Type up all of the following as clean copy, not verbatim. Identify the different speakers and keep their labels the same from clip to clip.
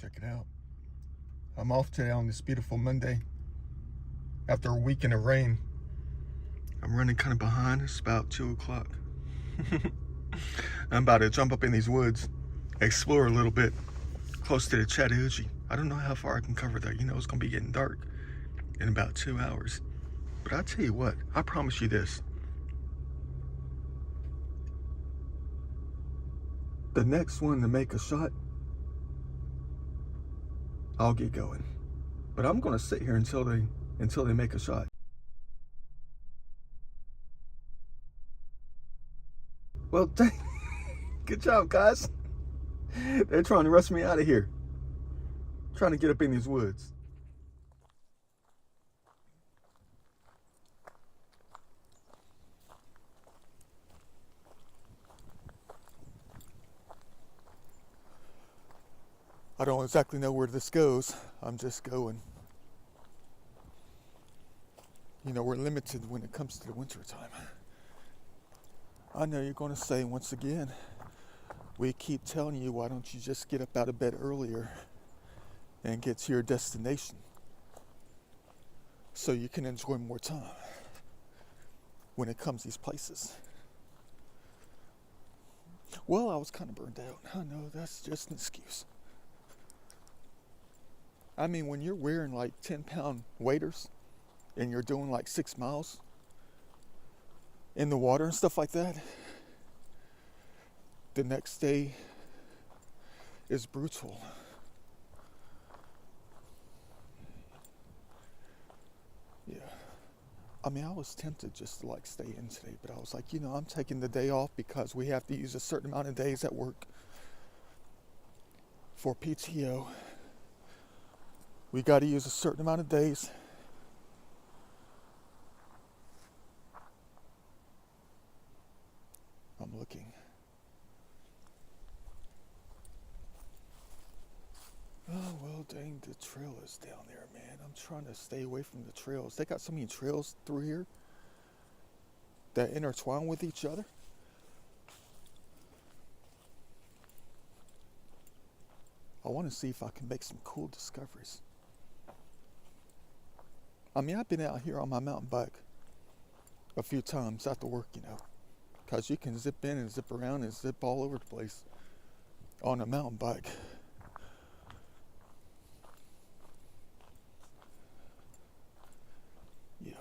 Speaker 1: Check it out. I'm off today on this beautiful Monday. After a weekend of rain, I'm running kind of behind. It's about 2 o'clock. I'm about to jump up in these woods, explore a little bit, close to the Chattahoochee. I don't know how far I can cover there. You know, it's going to be getting dark in about 2 hours. But I tell you what, I promise you this. The next one to make a shot, I'll get going. But I'm going to sit here until they make a shot. Well, good job, guys. They're trying to rush me out of here. Trying to get up in these woods. I don't exactly know where this goes. I'm just going. You know, we're limited when it comes to the winter time. I know you're going to say once again, we keep telling you, why don't you just get up out of bed earlier and get to your destination so you can enjoy more time when it comes to these places. Well, I was kind of burned out. I know, that's just an excuse. I mean, when you're wearing like 10-pound waders and you're doing like 6 miles in the water and stuff like that, the next day is brutal. Yeah. I mean, I was tempted just to like stay in today, but I was like, you know, I'm taking the day off because we have to use a certain amount of days at work for PTO. We got to use a certain amount of days. I'm looking. Oh, well, dang, the trail is down there, man. I'm trying to stay away from the trails. They got so many trails through here that intertwine with each other. I want to see if I can make some cool discoveries. I mean, I've been out here on my mountain bike a few times after work, you know, because you can zip in and zip around and zip all over the place on a mountain bike. Yeah.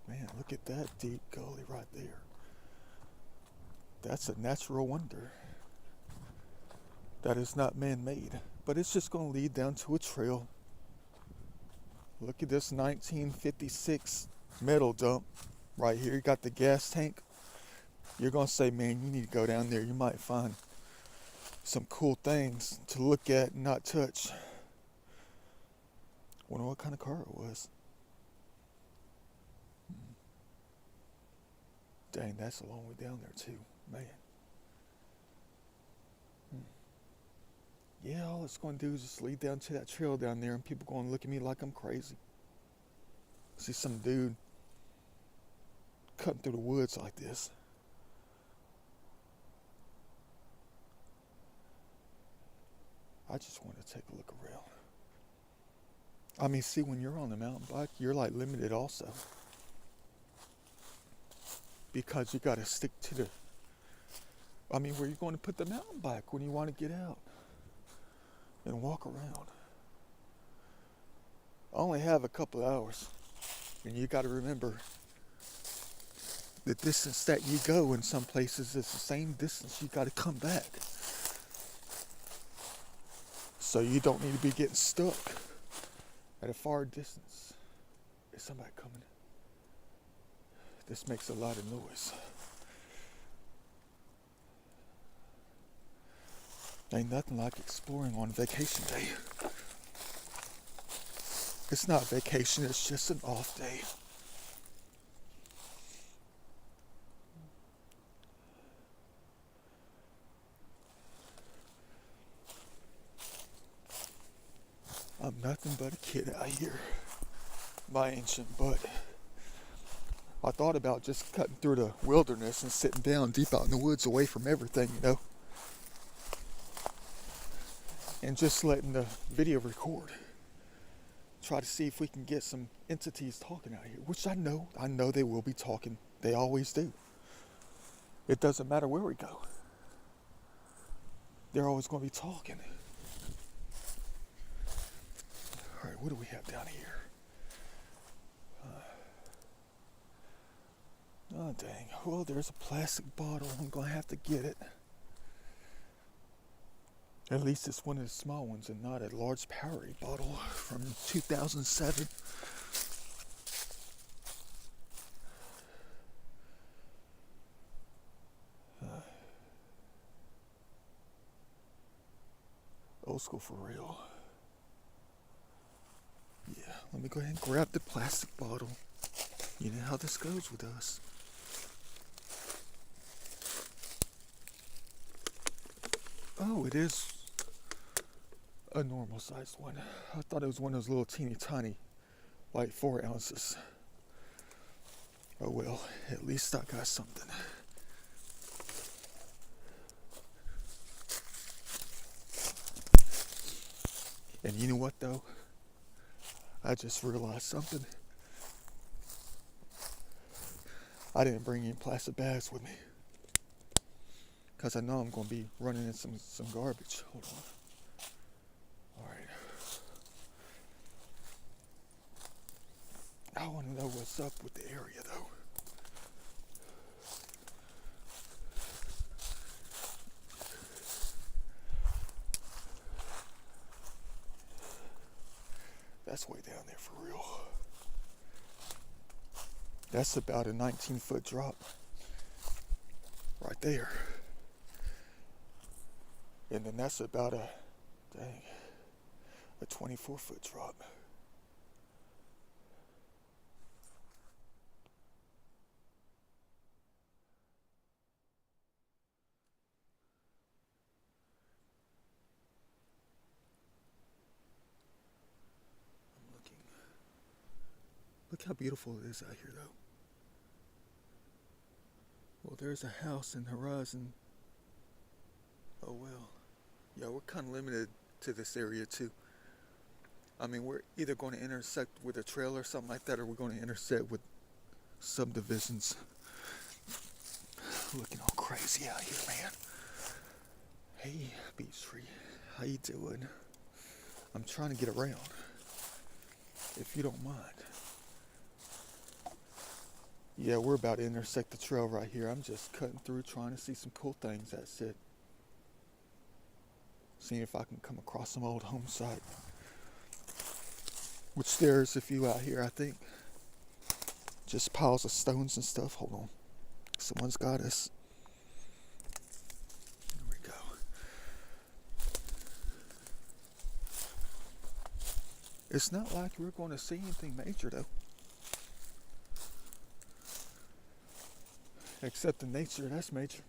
Speaker 1: Man, look at that deep gully right there. That's a natural wonder. That is not man-made, but it's just going to lead down to a trail. Look at this 1956 metal dump right here. You got the gas tank. You're going to say, man, you need to go down there. You might find some cool things to look at and not touch. Wonder what kind of car it was. Dang, that's a long way down there too, man. Yeah, all it's going to do is just lead down to that trail down there and people going to look at me like I'm crazy. See some dude cutting through the woods like this. I just want to take a look around. I mean, see, when you're on the mountain bike, you're like limited also. Because you got to stick to the, I mean, where are you going to put the mountain bike when you want to get out and walk around? I only have a couple of hours. And you got to remember, the distance that you go in some places is the same distance you got to come back. So you don't need to be getting stuck at a far distance. Is somebody coming? This makes a lot of noise. Ain't nothing like exploring on vacation day. It's not vacation, it's just an off day. I'm nothing but a kid out here, my ancient butt. I thought about just cutting through the wilderness and sitting down deep out in the woods away from everything, and just letting the video record. Try to see if we can get some entities talking out here, which I know they will be talking. They always do. It doesn't matter where we go. They're always going to be talking. All right, what do we have down here? Oh, dang. Well, there's a plastic bottle. I'm going to have to get it. At least it's one of the small ones and not a large Powerade bottle from 2007. Old school for real. Yeah, let me go ahead and grab the plastic bottle. You know how this goes with us. Oh, it is a normal sized one. I thought it was one of those little teeny tiny, like 4 ounces. Oh well, at least I got something. And you know what though? I just realized something. I didn't bring any plastic bags with me. Because I know I'm going to be running in some garbage. Hold on. Alright. I want to know what's up with the area though. That's way down there for real. That's about a 19-foot drop. Right there. And then that's about a 24-foot drop. I'm looking. Look how beautiful it is out here though. Well, there's a house in the horizon. Oh well. Yeah, we're kind of limited to this area too. I mean, we're either going to intersect with a trail or something like that, or we're going to intersect with subdivisions. Looking all crazy out here, man. Hey, Beach Tree, how you doing? I'm trying to get around, if you don't mind. Yeah, we're about to intersect the trail right here. I'm just cutting through, trying to see some cool things. That's it. Seeing if I can come across some old home site. Which there's a few out here, I think. Just piles of stones and stuff. Hold on. Someone's got us. There we go. It's not like we're going to see anything major though. Except the nature, that's major.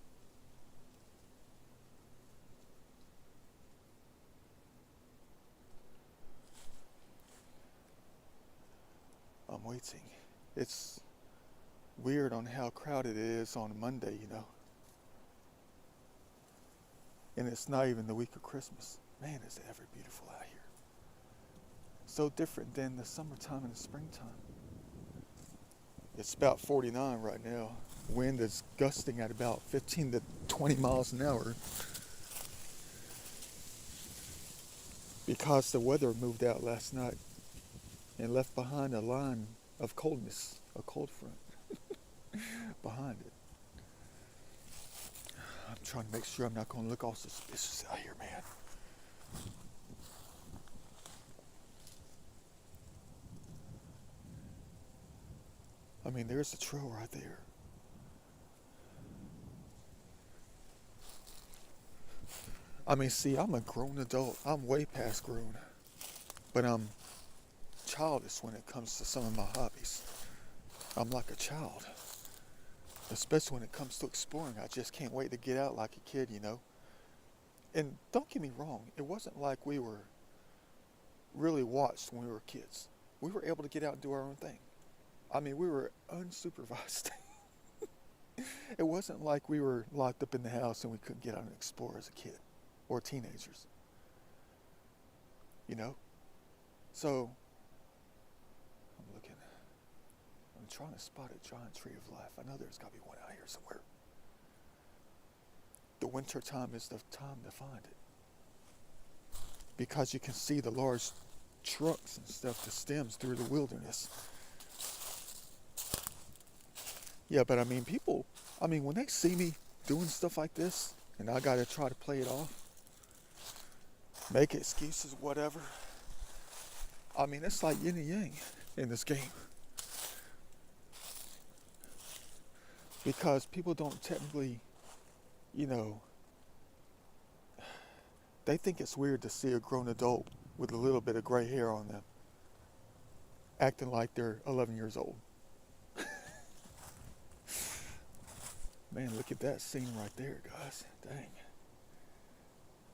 Speaker 1: I'm waiting. It's weird on how crowded it is on Monday, And it's not even the week of Christmas. Man, is it ever beautiful out here. So different than the summertime and the springtime. It's about 49 right now. Wind is gusting at about 15 to 20 miles an hour. Because the weather moved out last night and left behind a line of coldness, a cold front behind it. I'm trying to make sure I'm not going to look all suspicious out here, man. I mean, there's the trail right there. I mean, see, I'm a grown adult. I'm way past grown. But I'm childish when it comes to some of my hobbies. I'm like a child. Especially when it comes to exploring. I just can't wait to get out like a kid, And don't get me wrong, it wasn't like we were really watched when we were kids. We were able to get out and do our own thing. I mean, we were unsupervised. It wasn't like we were locked up in the house and we couldn't get out and explore as a kid or teenagers, you know? So, I'm looking. I'm trying to spot a giant tree of life. I know there's got to be one out here somewhere. The winter time is the time to find it. Because you can see the large trunks and stuff, the stems through the wilderness. Yeah, but I mean, people, when they see me doing stuff like this, and I gotta try to play it off, make excuses, whatever. I mean, it's like yin and yang in this game. Because people don't technically, you know, they think it's weird to see a grown adult with a little bit of gray hair on them acting like they're 11 years old. Man, look at that scene right there, guys. Dang.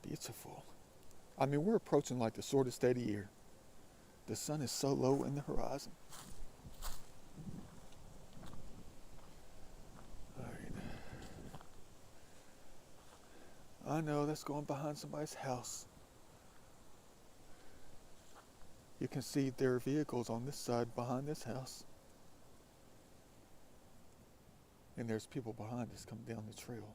Speaker 1: Beautiful. I mean, we're approaching like the shortest day of the year. The sun is so low in the horizon. All right. I know that's going behind somebody's house. You can see their vehicles on this side behind this house. And there's people behind us coming down the trail.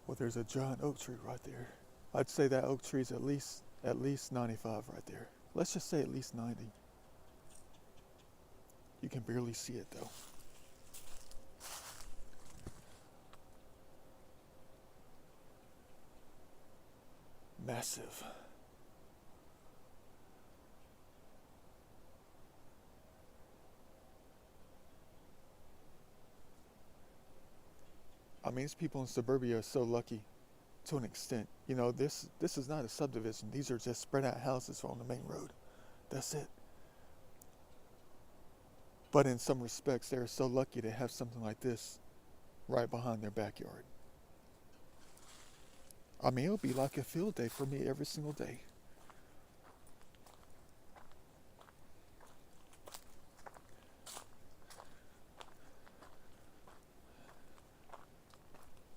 Speaker 1: Well, there's a giant oak tree right there. I'd say that oak tree's at least 95 right there. Let's just say at least 90. You can barely see it though. Massive. I mean, these people in suburbia are so lucky to an extent. You know, this is not a subdivision. These are just spread out houses on the main road. That's it. But in some respects, they're so lucky to have something like this right behind their backyard. I mean, it'll be like a field day for me every single day.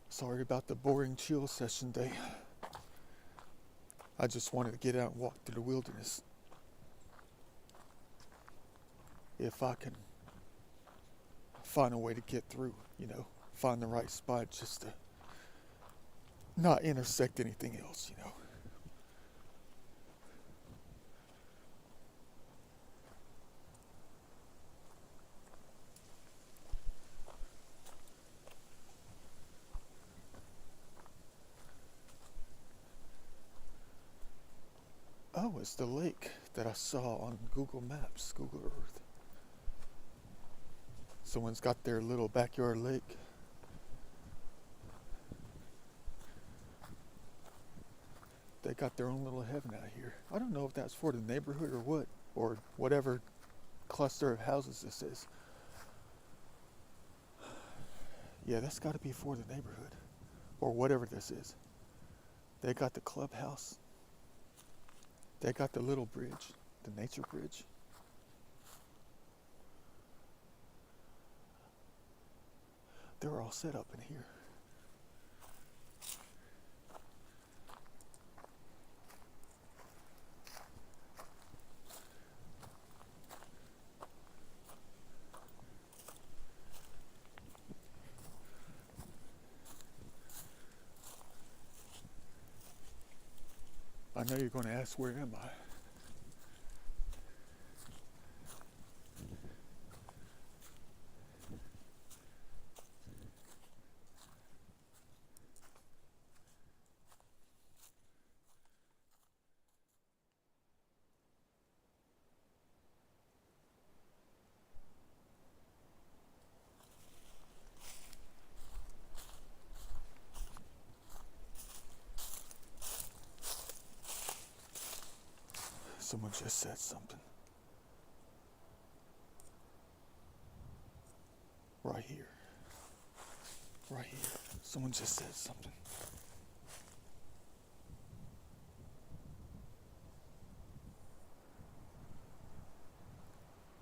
Speaker 1: Sorry about the boring chill session day. I just wanted to get out and walk through the wilderness. If I can find a way to get through, find the right spot just to not intersect anything else, Oh, it's the lake that I saw on Google Maps, Google Earth. Someone's got their little backyard lake. They got their own little heaven out here. I don't know if that's for the neighborhood or what, or whatever cluster of houses this is. Yeah, that's got to be for the neighborhood, or whatever this is. They got the clubhouse. They got the little bridge, the nature bridge. They're all set up in here. I know you're going to ask, where am I? Someone just said something. Right here. Right here. Someone just said something.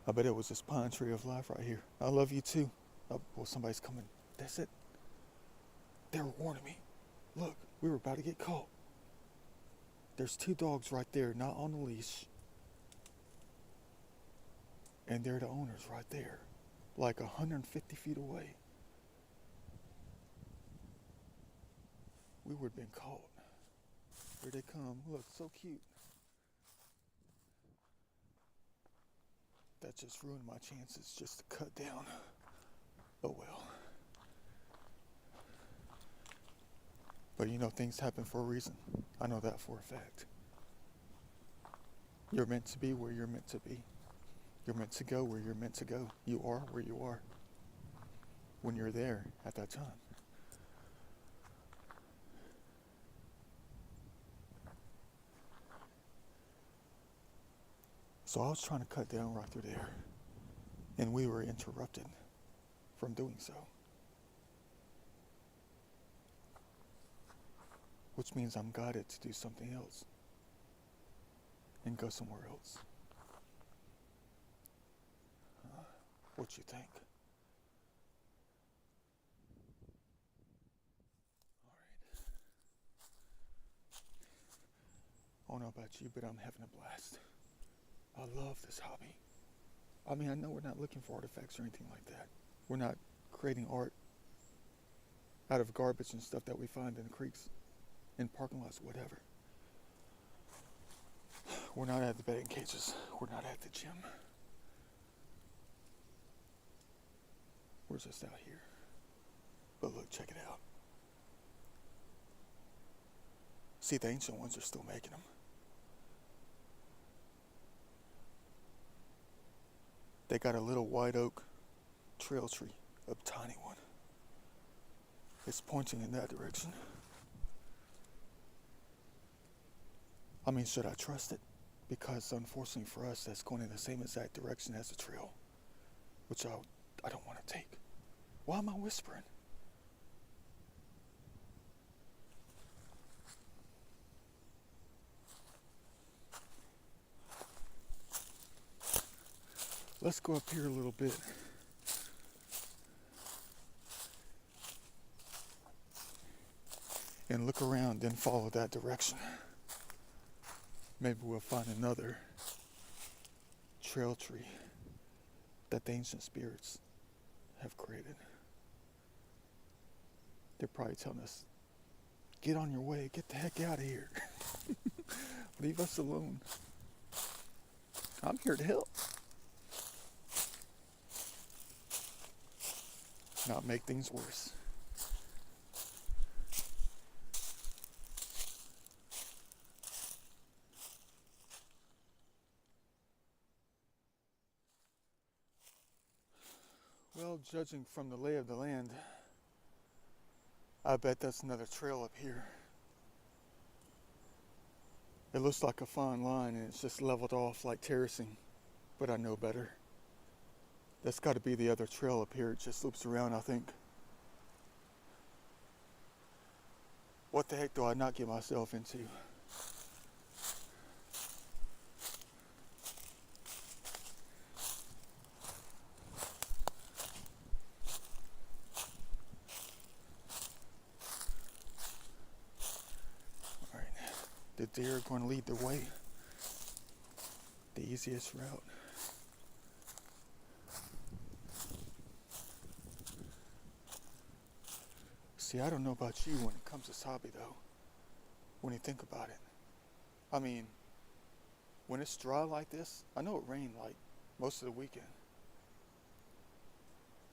Speaker 1: I bet it was this pine tree of life right here. I love you too. Oh, well, somebody's coming. That's it. They were warning me. Look, we were about to get caught. There's 2 dogs right there, not on the leash. And they're the owners right there, like 150 feet away. We would have been caught. Here they come. Look, so cute. That just ruined my chances just to cut down. Oh well. But you know, things happen for a reason. I know that for a fact. You're meant to be where you're meant to be. You're meant to go where you're meant to go. You are where you are when you're there at that time. So I was trying to cut down right through there, and we were interrupted from doing so. Which means I'm guided to do something else and go somewhere else. What you think? All right. I don't know about you, but I'm having a blast. I love this hobby. I mean, I know we're not looking for artifacts or anything like that. We're not creating art out of garbage and stuff that we find in the creeks, in parking lots, whatever. We're not at the betting cages. We're not at the gym. We're just out here. But look, check it out. See, the ancient ones are still making them. They got a little white oak trail tree, a tiny one. It's pointing in that direction. I mean, should I trust it? Because unfortunately for us, that's going in the same exact direction as the trail, which I don't want to take. Why am I whispering? Let's go up here a little bit. And look around, then follow that direction. Maybe we'll find another trail tree that the ancient spirits have created. They're probably telling us, get on your way, get the heck out of here. Leave us alone. I'm here to help. Not make things worse. Well, judging from the lay of the land, I bet that's another trail up here. It looks like a fine line and it's just leveled off like terracing, but I know better. That's got to be the other trail up here. It just loops around, I think. What the heck do I not get myself into? Alright, the deer are going to lead the way. The easiest route. See, I don't know about you when it comes to hobby though, when you think about it. I mean, when it's dry like this, I know it rained like most of the weekend,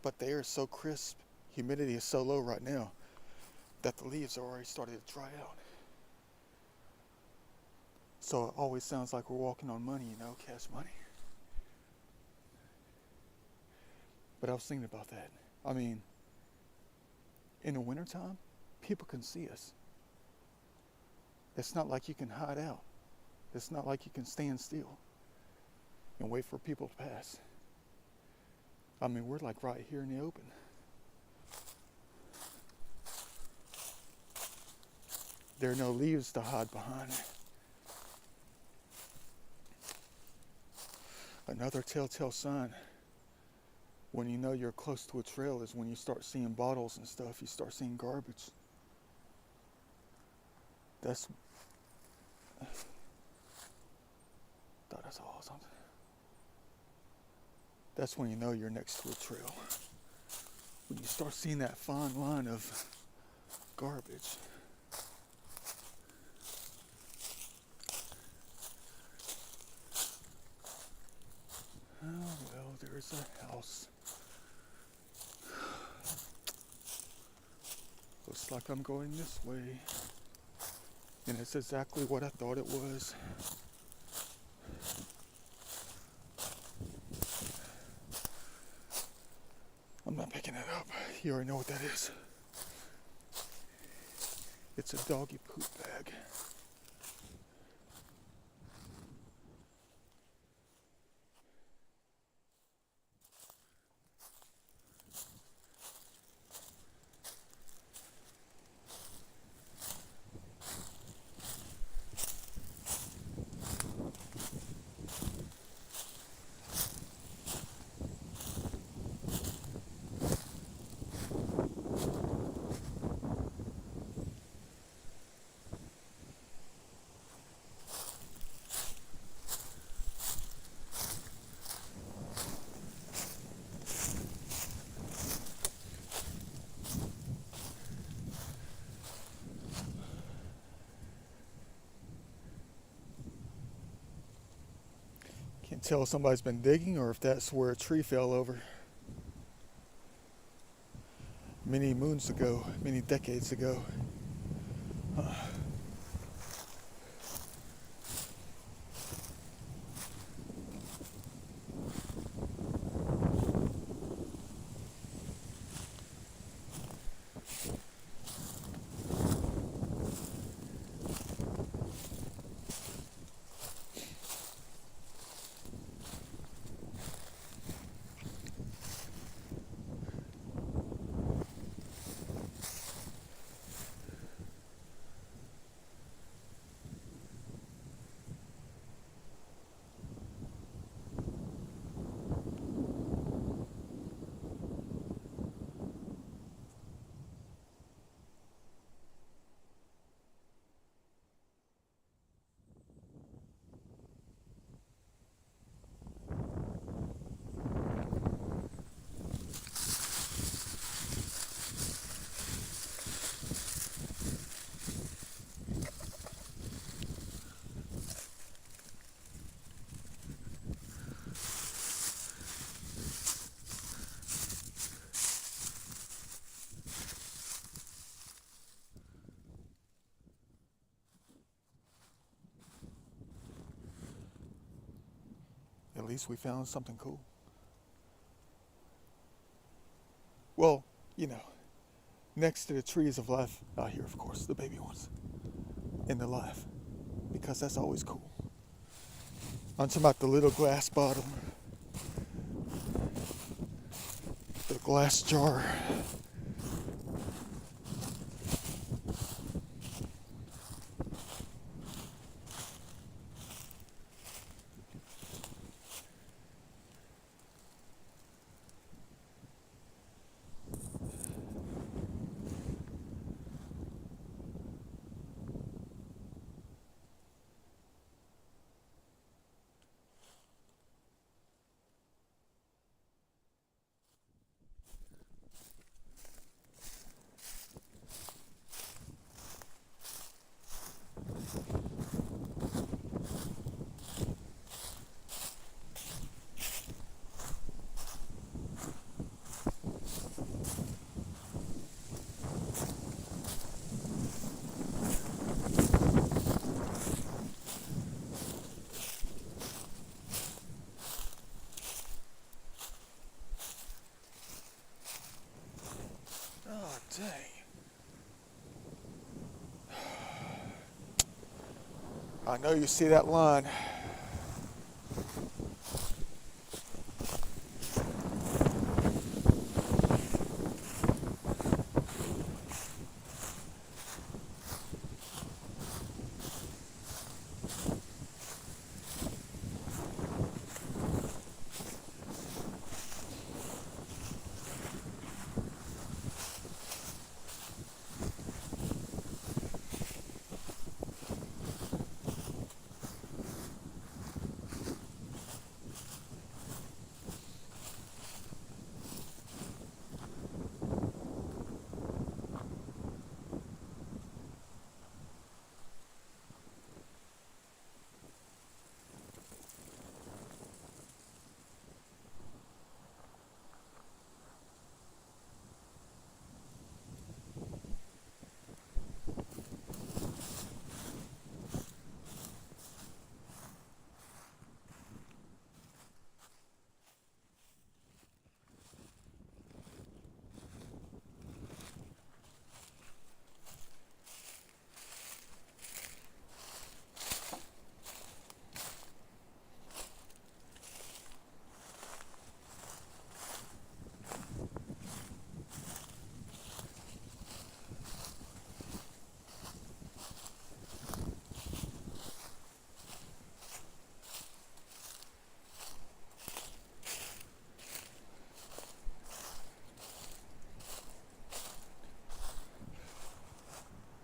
Speaker 1: but the air is so crisp, humidity is so low right now, that the leaves are already starting to dry out. So it always sounds like we're walking on money, you know, cash money. But I was thinking about that. I mean, in the wintertime, people can see us. It's not like you can hide out. It's not like you can stand still and wait for people to pass. I mean, we're like right here in the open. There are no leaves to hide behind. Another telltale sign when you know you're close to a trail is when you start seeing bottles and stuff, you start seeing garbage. That's awesome. That's when you know you're next to a trail. When you start seeing that fine line of garbage. Oh, well, there's a house. Looks like I'm going this way. And it's exactly what I thought it was. I'm not picking it up. You already know what that is. It's a doggy poop bag. Can't tell if somebody's been digging or if that's where a tree fell over. Many moons ago, many decades ago. At least we found something cool. Well, you know, next to the trees of life out here, of course, the baby ones, and the life, because that's always cool. I'm talking about the little glass bottle, the glass jar. I know you see that line.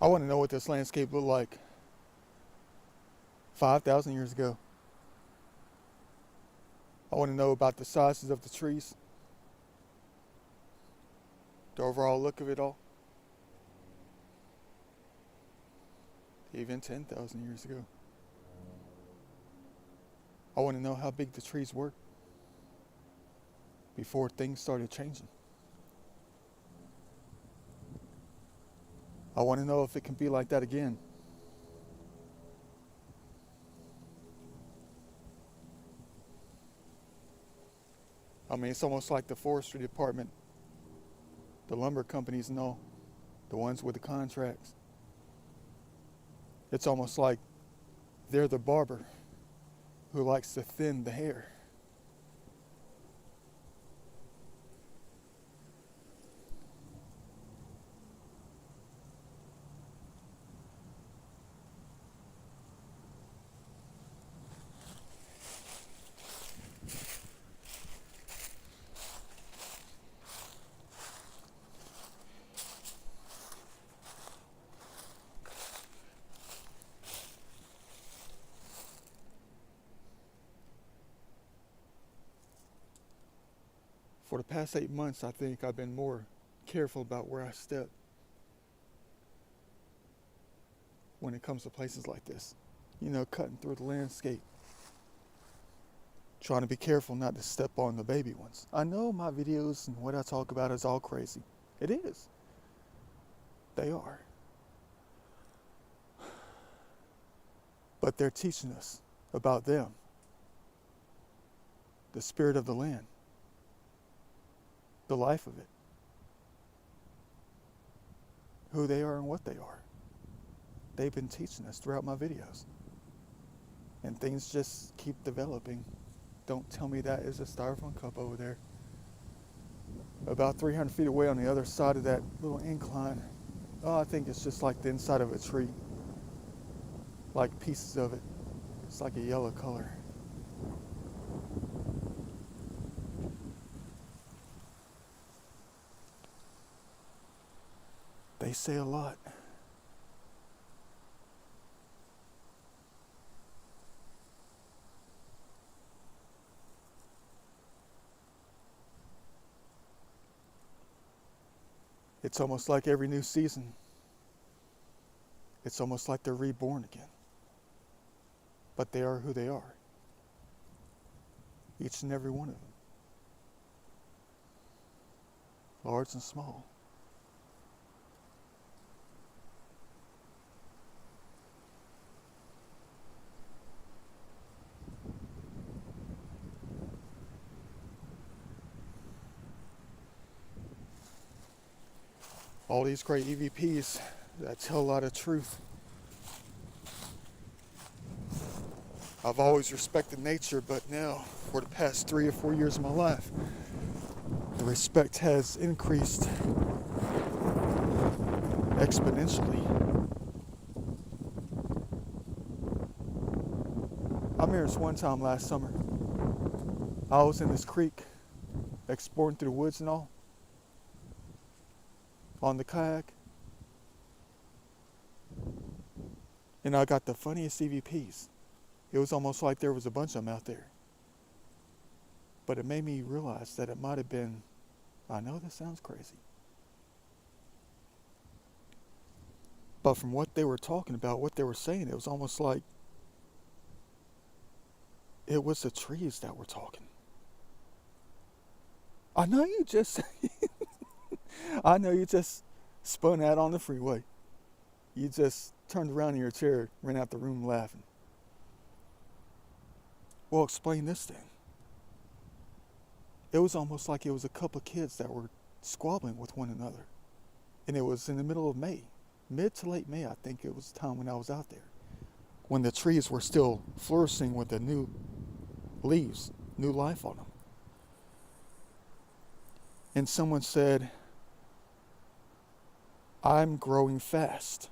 Speaker 1: I want to know what this landscape looked like 5,000 years ago. I want to know about the sizes of the trees, the overall look of it all. Even 10,000 years ago. I want to know how big the trees were before things started changing. I want to know if it can be like that again. I mean, it's almost like the forestry department, the lumber companies and all, the ones with the contracts. It's almost like they're the barber who likes to thin the hair. For the past 8 months, I think I've been more careful about where I step when it comes to places like this. You know, cutting through the landscape. Trying to be careful not to step on the baby ones. I know my videos and what I talk about is all crazy. It is. They are. But they're teaching us about them, the spirit of the land, the life of it, who they are and what they are. They've been teaching us throughout my videos. And things just keep developing. Don't tell me that is a styrofoam cup over there. About 300 feet away on the other side of that little incline. Oh, I think it's just like the inside of a tree. Like pieces of it. It's like a yellow color. They say a lot. It's almost like every new season. It's almost like they're reborn again. But they are who they are. Each and every one of them. Large and small. All these great EVPs that tell a lot of truth. I've always respected nature, but now, for the past 3 or 4 years of my life, the respect has increased exponentially. I remember this one time last summer. I was in this creek, exploring through the woods and all, on the kayak, and I got the funniest EVPs. It was almost like there was a bunch of them out there. But it made me realize that it might have been, I know this sounds crazy, but from what they were talking about, what they were saying, it was almost like it was the trees that were talking. I know you just, I know you just spun out on the freeway. You just turned around in your chair, ran out the room laughing. Well, explain this thing. It was almost like it was a couple of kids that were squabbling with one another. And it was in the middle of May, mid to late May, I think it was the time when I was out there, when the trees were still flourishing with the new leaves, new life on them. And someone said, I'm growing fast.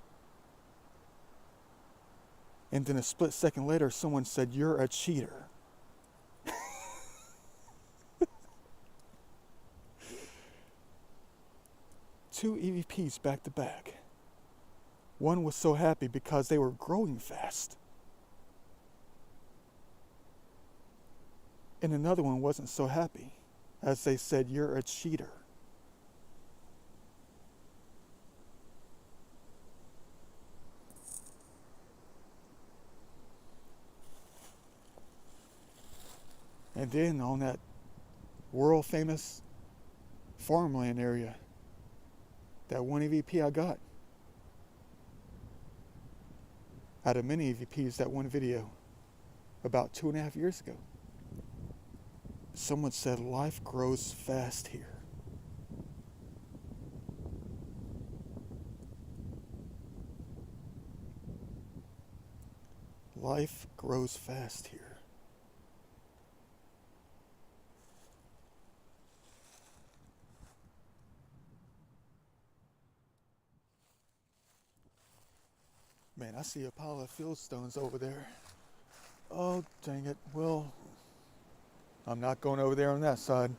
Speaker 1: And then a split second later, someone said, you're a cheater. Two EVPs back to back. One was so happy because they were growing fast. And another one wasn't so happy as they said, you're a cheater. And then on that world famous farmland area, that one EVP I got, out of many EVPs, that one video, about 2.5 years ago, someone said life grows fast here. Life grows fast here. Man, I see a pile of fieldstones over there. Oh, dang it. Well, I'm not going over there on that side.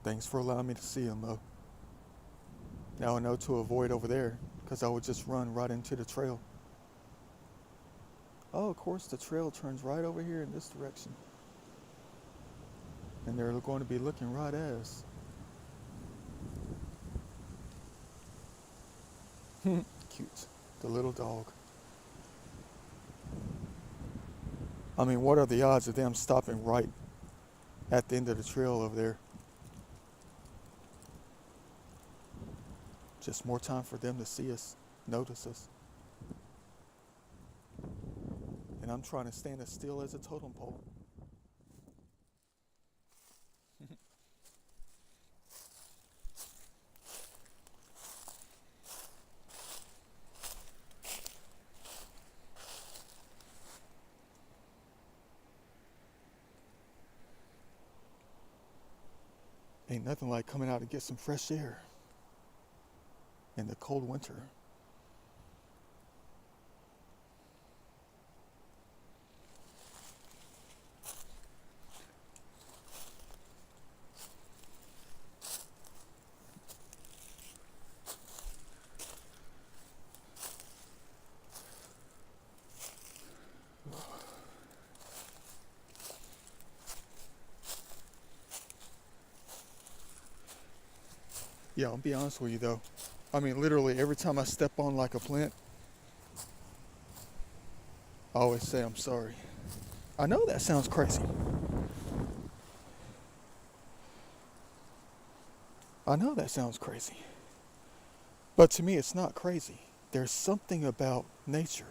Speaker 1: Thanks for allowing me to see them, though. Now I know to avoid over there, because I would just run right into the trail. Oh, of course, the trail turns right over here in this direction. And they're going to be looking right at us. Cute. The little dog. I mean, what are the odds of them stopping right at the end of the trail over there? Just more time for them to see us, notice us. And I'm trying to stand as still as a totem pole. Ain't nothing like coming out to get some fresh air in the cold winter. Yeah, I'll be honest with you though. I mean, literally every time I step on like a plant, I always say I'm sorry. I know that sounds crazy. I know that sounds crazy. But to me, it's not crazy. There's something about nature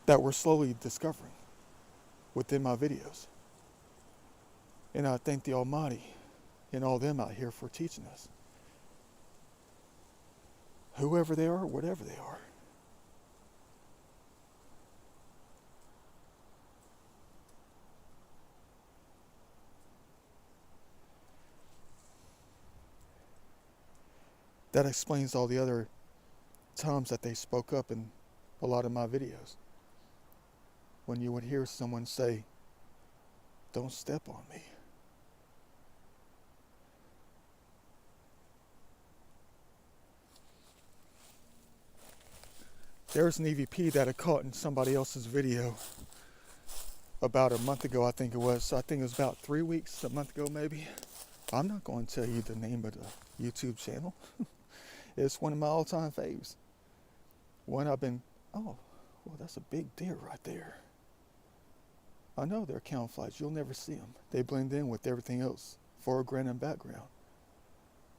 Speaker 1: that we're slowly discovering within my videos. And I thank the Almighty and all them out here for teaching us. Whoever they are, whatever they are. That explains all the other times that they spoke up in a lot of my videos. When you would hear someone say, "Don't step on me." There's an EVP that I caught in somebody else's video about a month ago, I think it was. So I think it was about 3 weeks, a month ago maybe. I'm not going to tell you the name of the YouTube channel. It's one of my all-time faves. One I've been, oh, well, that's a big deer right there. I know they're camouflage. You'll never see them. They blend in with everything else, foreground and background.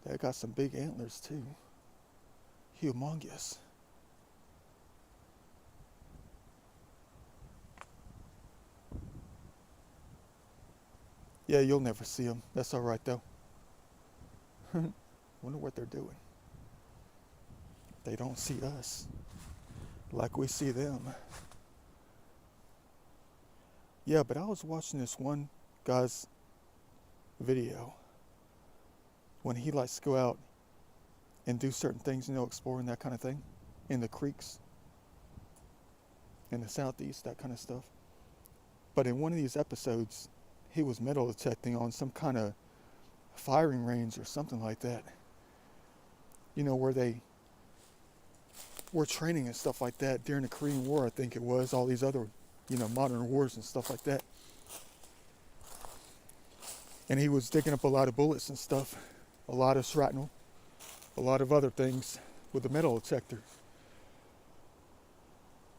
Speaker 1: They got some big antlers too. Humongous. Yeah, you'll never see them. That's all right though. Wonder what they're doing. They don't see us like we see them. Yeah, but I was watching this one guy's video when he likes to go out and do certain things, exploring that kind of thing in the creeks in the southeast, that kind of stuff. But in one of these episodes, he was metal detecting on some kind of firing range or something like that. Where they were training and stuff like that during the Korean War, I think it was, all these other, modern wars and stuff like that. And he was digging up a lot of bullets and stuff, a lot of shrapnel, a lot of other things with a metal detector.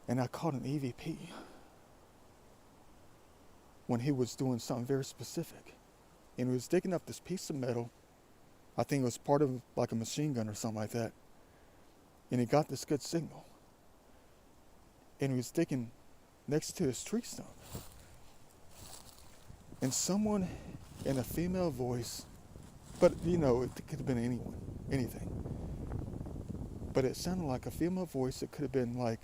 Speaker 1: And I caught an EVP when he was doing something very specific. And he was digging up this piece of metal. I think it was part of like a machine gun or something like that. And he got this good signal. And he was digging next to his tree stump. And someone in a female voice, but it could have been anyone, anything. But it sounded like a female voice. It could have been like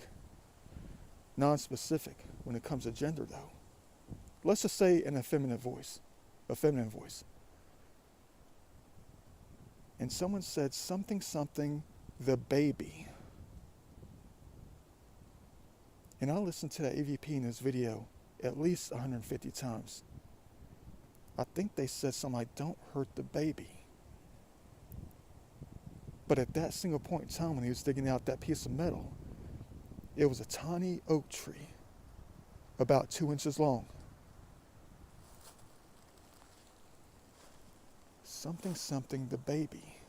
Speaker 1: non-specific when it comes to gender though. Let's just say an effeminate voice, a feminine voice. And someone said something, the baby. And I listened to that EVP in this video at least 150 times. I think they said something like, "Don't hurt the baby." But at that single point in time when he was digging out that piece of metal, it was a tiny oak tree, about 2 inches long. Something, the baby.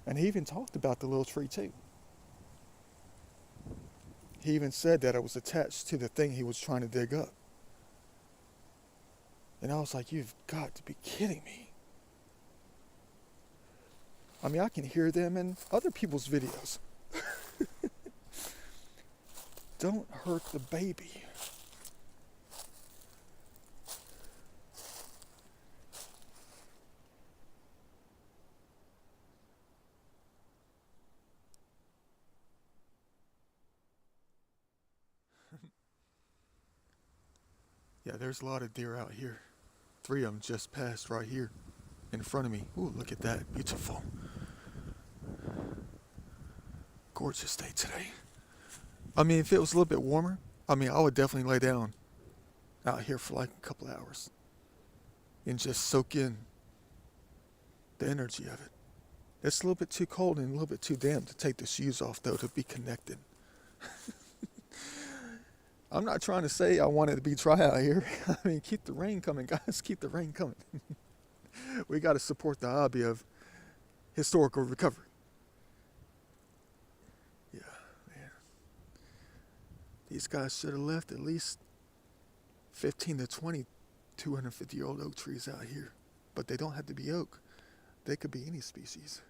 Speaker 1: And he even talked about the little tree too. He even said that it was attached to the thing he was trying to dig up. And I was like, you've got to be kidding me. I mean, I can hear them in other people's videos. Don't hurt the baby. Yeah, there's a lot of deer out here. 3 of them just passed right here in front of me. Ooh, look at that. Beautiful. Gorgeous day today. I mean, if it was a little bit warmer, I would definitely lay down out here for like a couple hours and just soak in the energy of it. It's a little bit too cold and a little bit too damp to take the shoes off, though, to be connected. I'm not trying to say I want it to be dry out here. I mean, keep the rain coming, guys. Keep the rain coming. We got to support the hobby of historical recovery. Yeah, man. These guys should have left at least 15 to 20 250-year-old oak trees out here. But they don't have to be oak. They could be any species.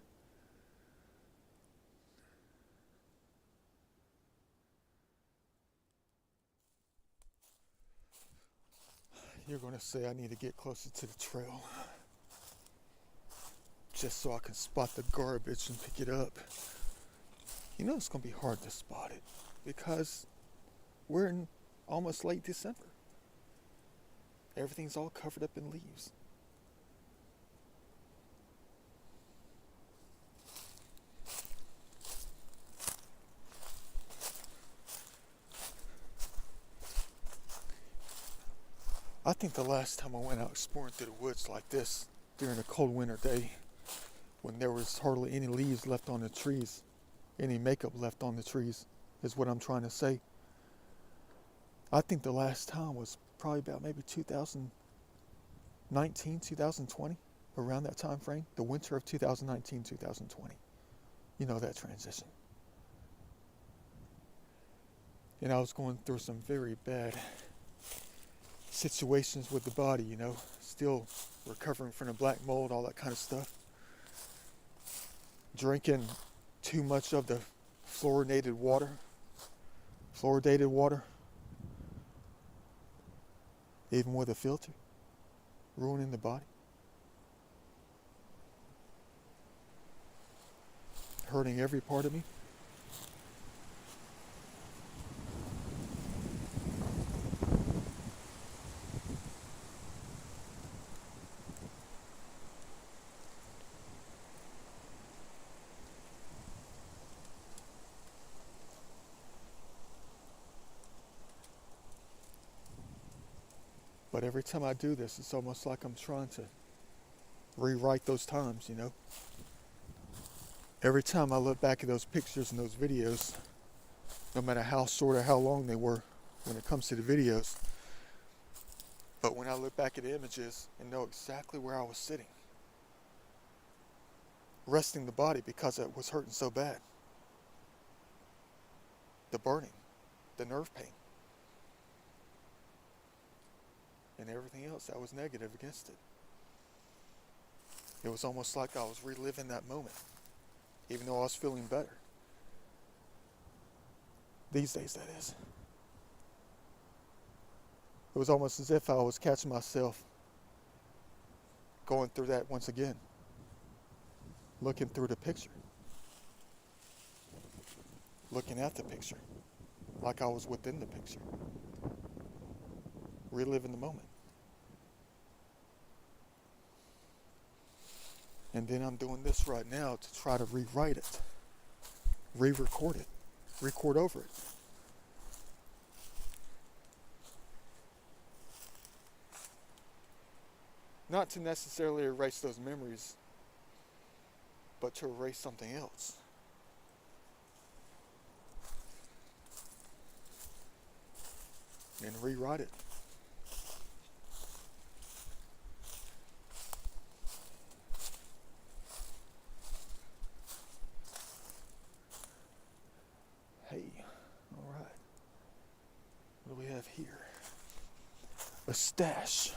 Speaker 1: You're going to say I need to get closer to the trail just so I can spot the garbage and pick it up. You know it's going to be hard to spot it because we're in almost late December. Everything's all covered up in leaves. I think the last time I went out exploring through the woods like this during a cold winter day, when there was hardly any leaves left on the trees, any makeup left on the trees, is what I'm trying to say. I think the last time was probably about maybe 2019, 2020, around that time frame, the winter of 2019, 2020. You know, that transition. And I was going through some very bad situations with the body, you know, still recovering from the black mold, all that kind of stuff. Drinking too much of the fluoridated water, even with a filter, ruining the body, hurting every part of me. But every time I do this, it's almost like I'm trying to rewrite those times, you know? Every time I look back at those pictures and those videos, no matter how short or how long they were when it comes to the videos, but when I look back at the images and know exactly where I was sitting, resting the body because it was hurting so bad, the burning, the nerve pain, and everything else that was negative against it. It was almost like I was reliving that moment, even though I was feeling better. These days, that is. It was almost as if I was catching myself going through that once again, looking through the picture, looking at the picture, like I was within the picture, reliving the moment. And then I'm doing this right now to try to rewrite it, re-record it, record over it. Not to necessarily erase those memories, but to erase something else. And rewrite it. Hey, all right. What do we have here? A stash.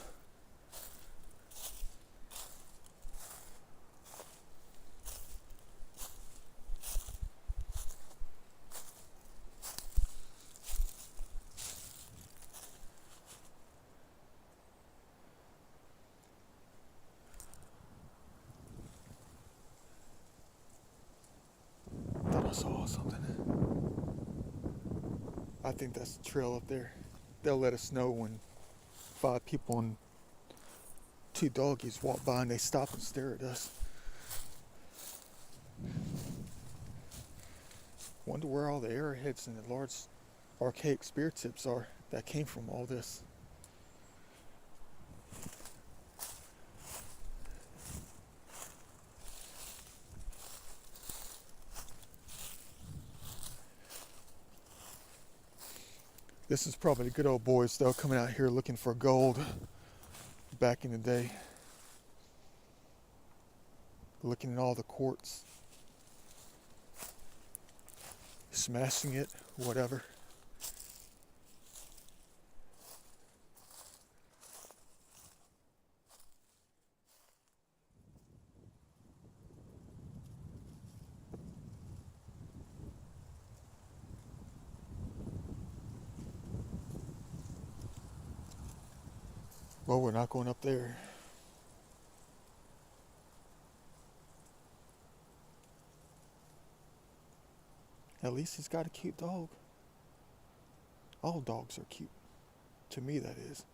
Speaker 1: Thought I saw something. I think that's the trail up there. They'll let us know when 5 people and 2 doggies walk by and they stop and stare at us. Wonder where all the arrowheads and the large archaic spear tips are that came from all this. This is probably the good old boys though, coming out here looking for gold back in the day. Looking at all the quartz. Smashing it, whatever. Well, we're not going up there. At least he's got a cute dog. All dogs are cute. To me, that is.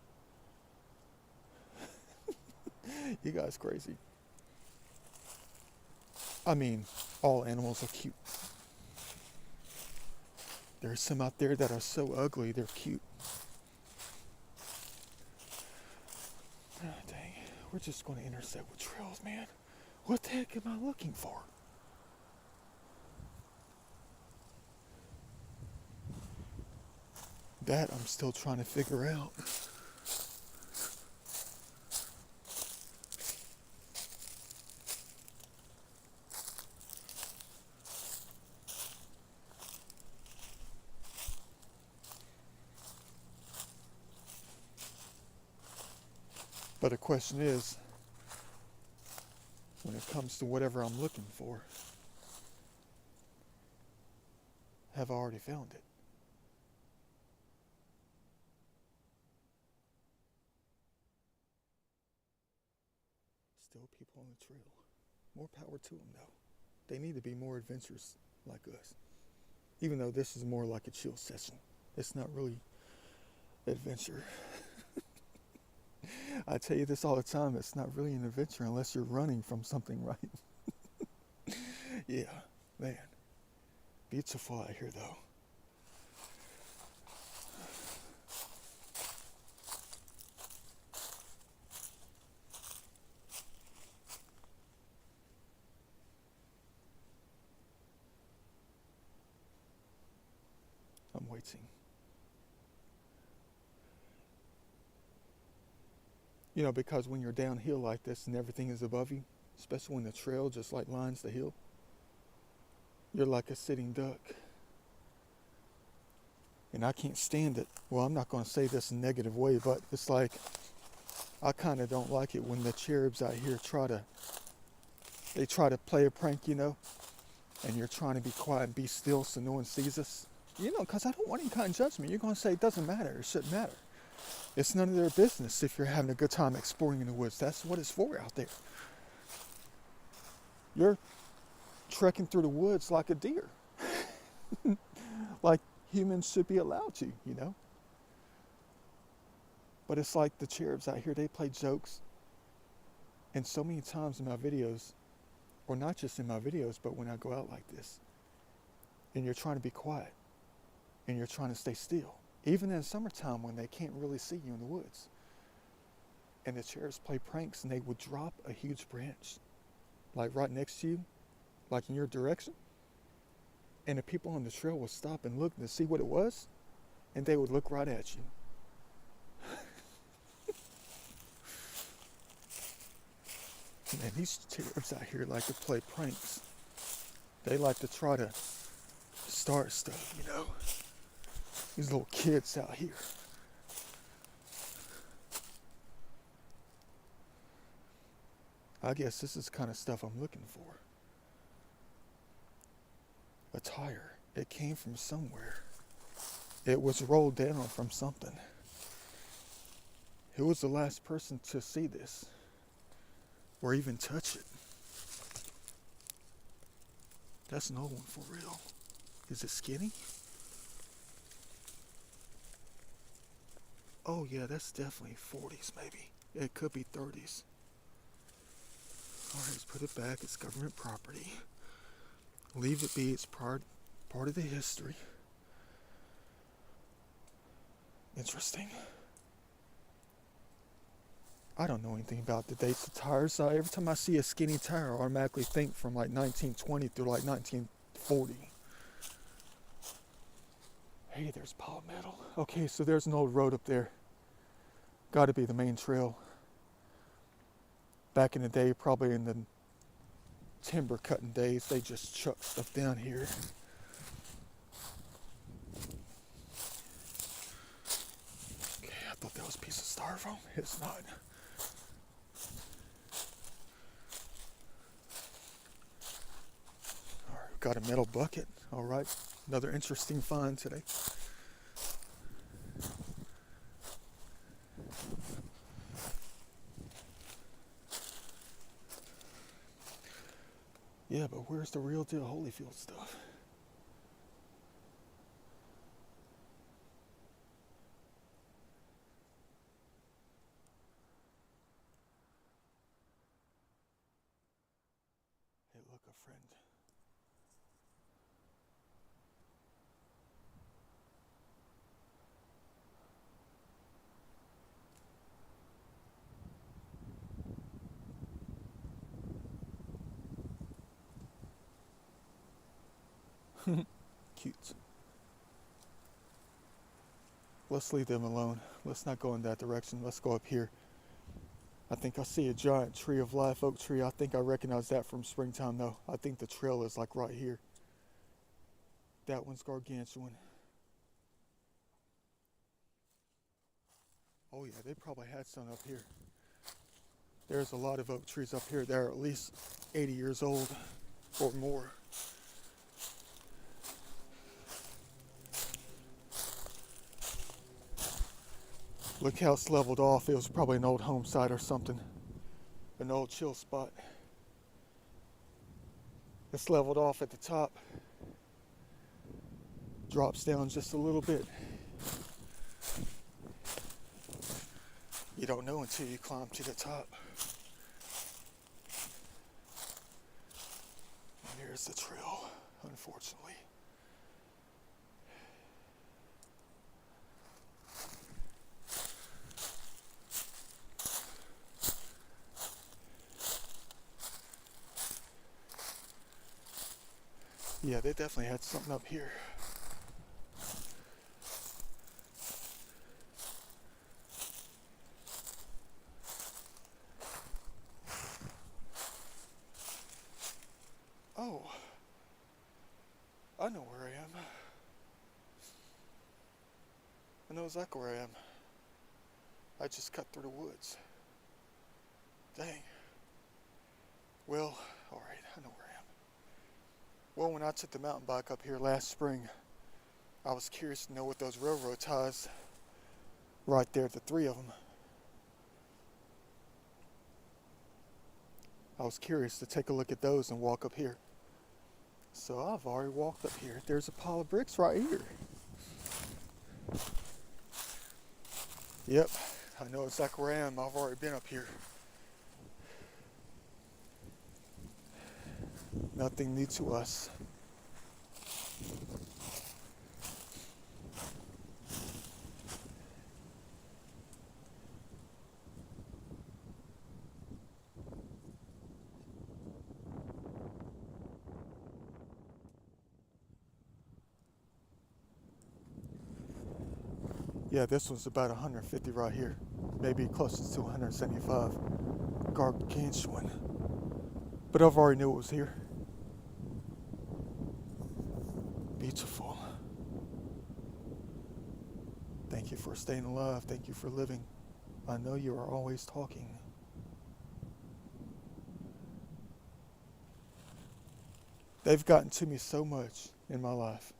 Speaker 1: You guys crazy. I mean, all animals are cute. There's some out there that are so ugly, they're cute. Oh, dang. We're just going to intersect with trails, man. What the heck am I looking for? That I'm still trying to figure out. But the question is, when it comes to whatever I'm looking for, have I already found it? Still people on the trail. More power to them, though. They need to be more adventurous like us. Even though this is more like a chill session. It's not really adventure. I tell you this all the time, it's not really an adventure unless you're running from something, right? Yeah, man. Beautiful out here, though. I'm waiting. You know, because when you're downhill like this and everything is above you, especially when the trail just like lines the hill, you're like a sitting duck. And I can't stand it. Well, I'm not going to say this in a negative way, but it's like, I kind of don't like it when the cherubs out here try to play a prank, you know, and you're trying to be quiet and be still so no one sees us. You know, because I don't want any kind of judgment. You're going to say it doesn't matter, it shouldn't matter. It's none of their business if you're having a good time exploring in the woods. That's what it's for out there. You're trekking through the woods like a deer. Like humans should be allowed to, you know. But it's like the cherubs out here, they play jokes. And so many times in my videos, or not just in my videos, but when I go out like this, and you're trying to be quiet, and you're trying to stay still, even in summertime when they can't really see you in the woods. And the cherubs play pranks and they would drop a huge branch, like right next to you, like in your direction. And the people on the trail would stop and look to see what it was, and they would look right at you. Man, these cherubs out here like to play pranks. They like to try to start stuff, you know. These little kids out here. I guess this is the kind of stuff I'm looking for. A tire. It came from somewhere. It was rolled down from something. Who was the last person to see this? Or even touch it? That's an old one for real. Is it skinny? Oh yeah, that's definitely 40s maybe. It could be 30s. Alright, let's put it back. It's government property. Leave it be. It's part of the history. Interesting. I don't know anything about the dates of tires. Every time I see a skinny tire, I automatically think from like 1920 through like 1940. Hey, there's Palmetto. Okay, so there's an old road up there. Got to be the main trail. Back in the day, probably in the timber cutting days, they just chucked stuff down here. Okay, I thought that was a piece of styrofoam. It's not. Alright, we've got a metal bucket. Alright, another interesting find today. Yeah, but where's the real deal Holyfield stuff? Hey, look, a friend. Cute. Let's leave them alone. Let's not go in that direction. Let's go up here. I think I see a giant tree of life, oak tree. I think I recognize that from springtime, though. I think the trail is like right here. That one's gargantuan. Oh yeah, they probably had some up here. There's a lot of oak trees up here that are at least 80 years old or more. Look how it's leveled off. It was probably an old home site or something. An old chill spot. It's leveled off at the top. Drops down just a little bit. You don't know until you climb to the top. And here's the trail, unfortunately. Yeah, they definitely had something up here. Oh, I know where I am. I know exactly where I am. I just cut through the woods. Dang. Well, alright, I know where I am. Well, when I took the mountain bike up here last spring, I was curious to know what those railroad ties right there, the three of them. I was curious to take a look at those and walk up here. So I've already walked up here. There's a pile of bricks right here. Yep, I know exactly where I am. I've already been up here. Nothing new to us. Yeah, this one's about 150 right here. Maybe closest to 175. Gargantuan. But I've already knew it was here. Beautiful. Thank you for staying alive. Thank you for living. I know you are always talking. They've gotten to me so much in my life.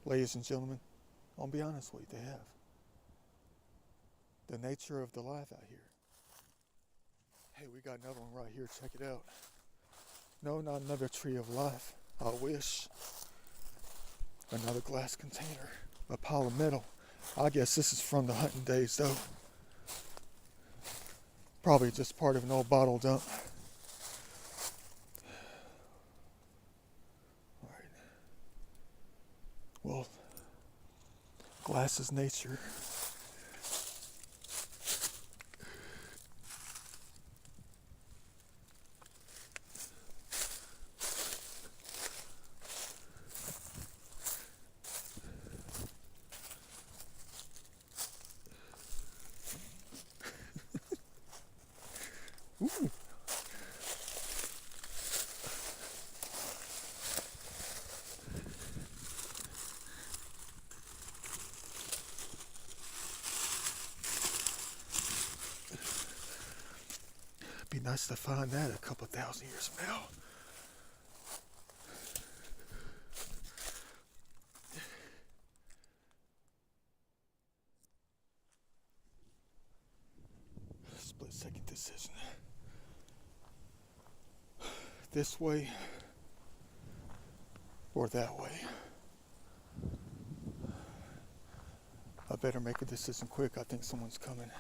Speaker 1: Ladies and gentlemen, I'll be honest with you, they have. The nature of the life out here. Hey, we got another one right here. Check it out. No, not another tree of life. I wish. Another glass container. A pile of metal. I guess this is from the hunting days, though. Probably just part of an old bottle dump. Alright. Well, glass is nature. Ooh. Be nice to find that a couple thousand years from now. Split second decision. This way or that way. I better make a decision quick. I think someone's coming.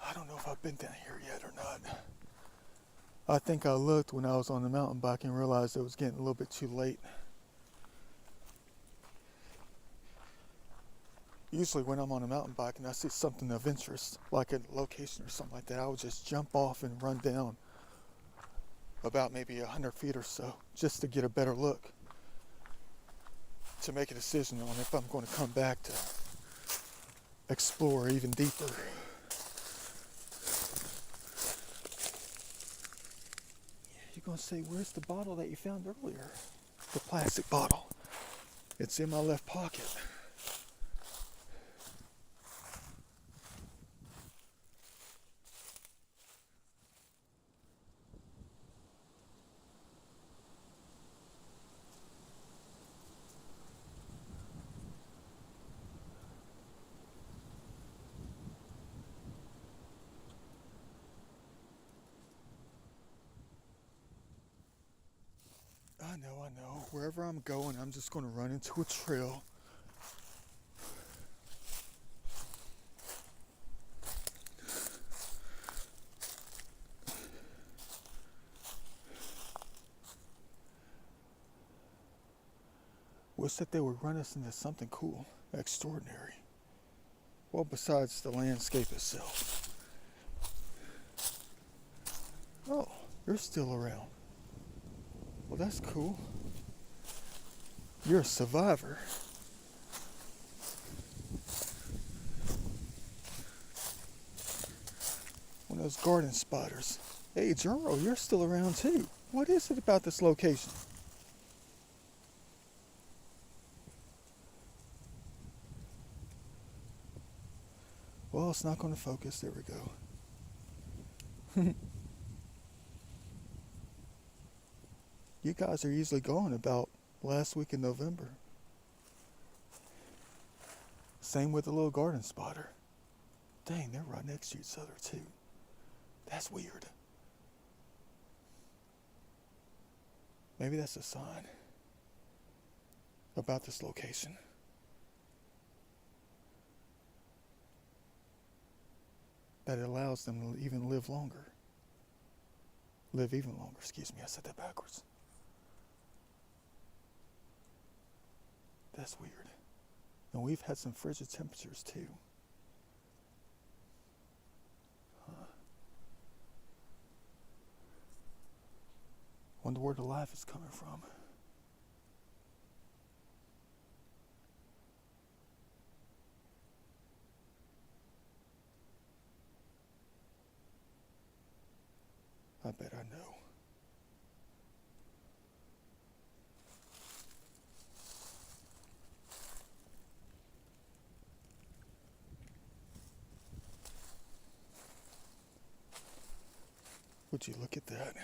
Speaker 1: I don't know if I've been down here yet or not. I think I looked when I was on the mountain bike and realized it was getting a little bit too late. Usually when I'm on a mountain bike and I see something of interest, like a location or something like that, I would just jump off and run down about maybe 100 feet or so, just to get a better look, to make a decision on if I'm going to come back to explore even deeper. You're going to say, where's the bottle that you found earlier? The plastic bottle. It's in my left pocket. I know. Wherever I'm going, I'm just going to run into a trail. Wish that they would run us into something cool, extraordinary. Well, besides the landscape itself. Oh, you're still around. Well, that's cool. You're a survivor. One of those garden spotters. Hey, Juro, you're still around too. What is it about this location? Well, it's not going to focus. There we go. You guys are usually gone about last week in November. Same with the little garden spotter. Dang, they're right next to each other too. That's weird. Maybe that's a sign about this location. That it allows them to even live longer. Live even longer, excuse me, I said that backwards. That's weird. And we've had some frigid temperatures too. Wonder where the life is coming from. I bet I know. Would you look at that?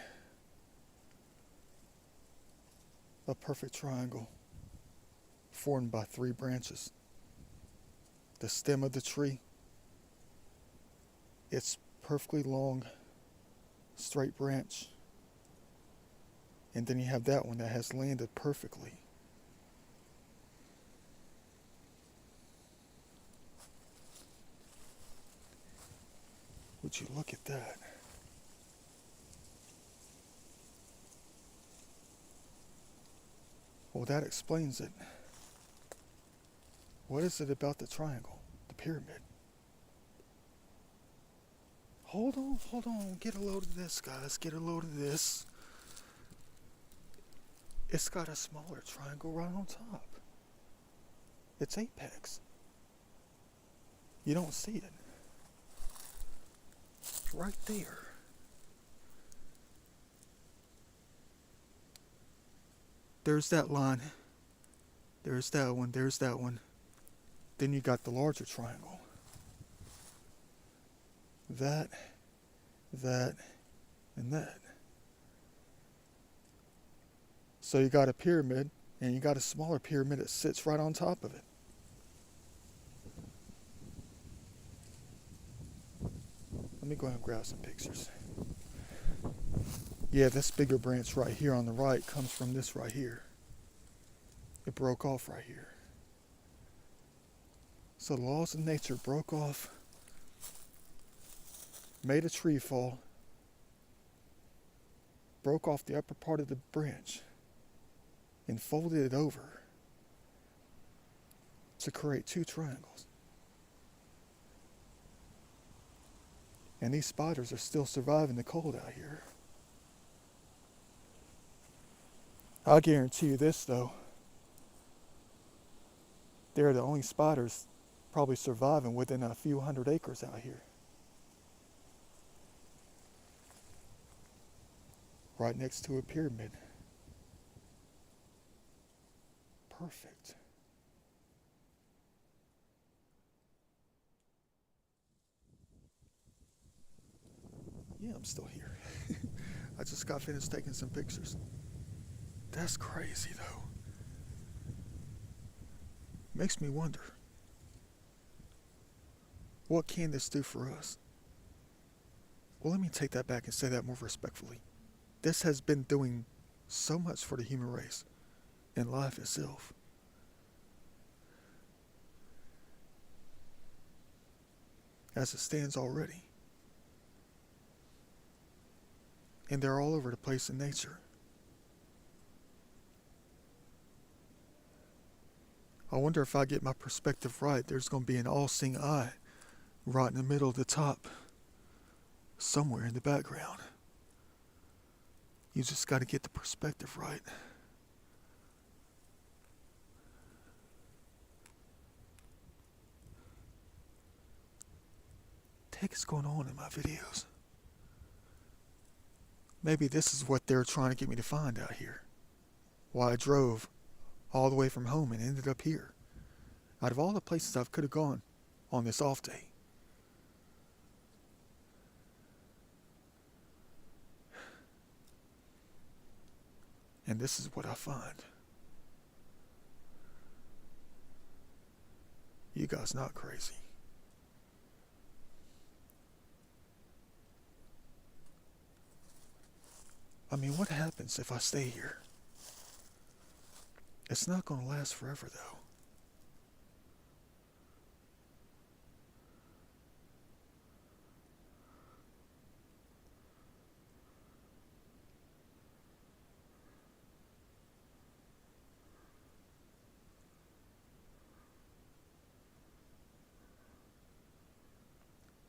Speaker 1: A perfect triangle formed by 3 branches. The stem of the tree, its perfectly long, straight branch. And then you have that one that has landed perfectly. Would you look at that? Well, that explains it. What is it about the triangle, the pyramid? Hold on. Get a load of this, guys. Get a load of this. It's got a smaller triangle right on top. Its apex. You don't see it. Right there. There's that line. There's that one. There's that one. Then you got the larger triangle. That, and that. So you got a pyramid, and you got a smaller pyramid that sits right on top of it. Let me go ahead and grab some pictures. Yeah, this bigger branch right here on the right comes from this right here. It broke off right here. So the laws of nature broke off, made a tree fall, broke off the upper part of the branch, and folded it over to create two triangles. And these spiders are still surviving the cold out here. I guarantee you this though, they're the only spiders probably surviving within a few hundred acres out here. Right next to a pyramid. Perfect. Yeah, I'm still here. I just got finished taking some pictures. That's crazy though. Makes me wonder, what can this do for us? Well, let me take that back and say that more respectfully. This has been doing so much for the human race and life itself. As it stands already. And they're all over the place in nature. I wonder if I get my perspective right, there's going to be an all-seeing eye right in the middle of the top, somewhere in the background. You just got to get the perspective right. What the heck is going on in my videos? Maybe this is what they're trying to get me to find out here. Why I drove all the way from home and ended up here. Out of all the places I could have gone on this off day. And this is what I find. You guys not crazy. I mean, what happens if I stay here? It's not going to last forever, though.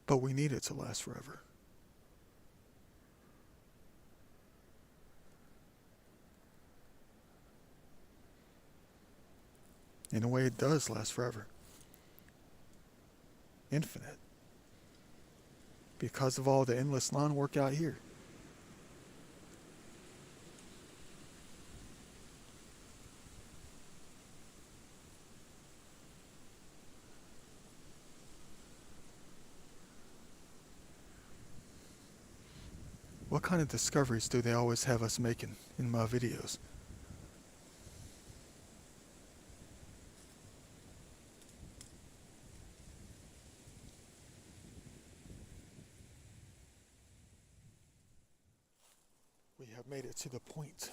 Speaker 1: But we need it to last forever. In a way, it does last forever. Infinite. Because of all the endless lawn work out here. What kind of discoveries do they always have us making in my videos? We have made it to the point.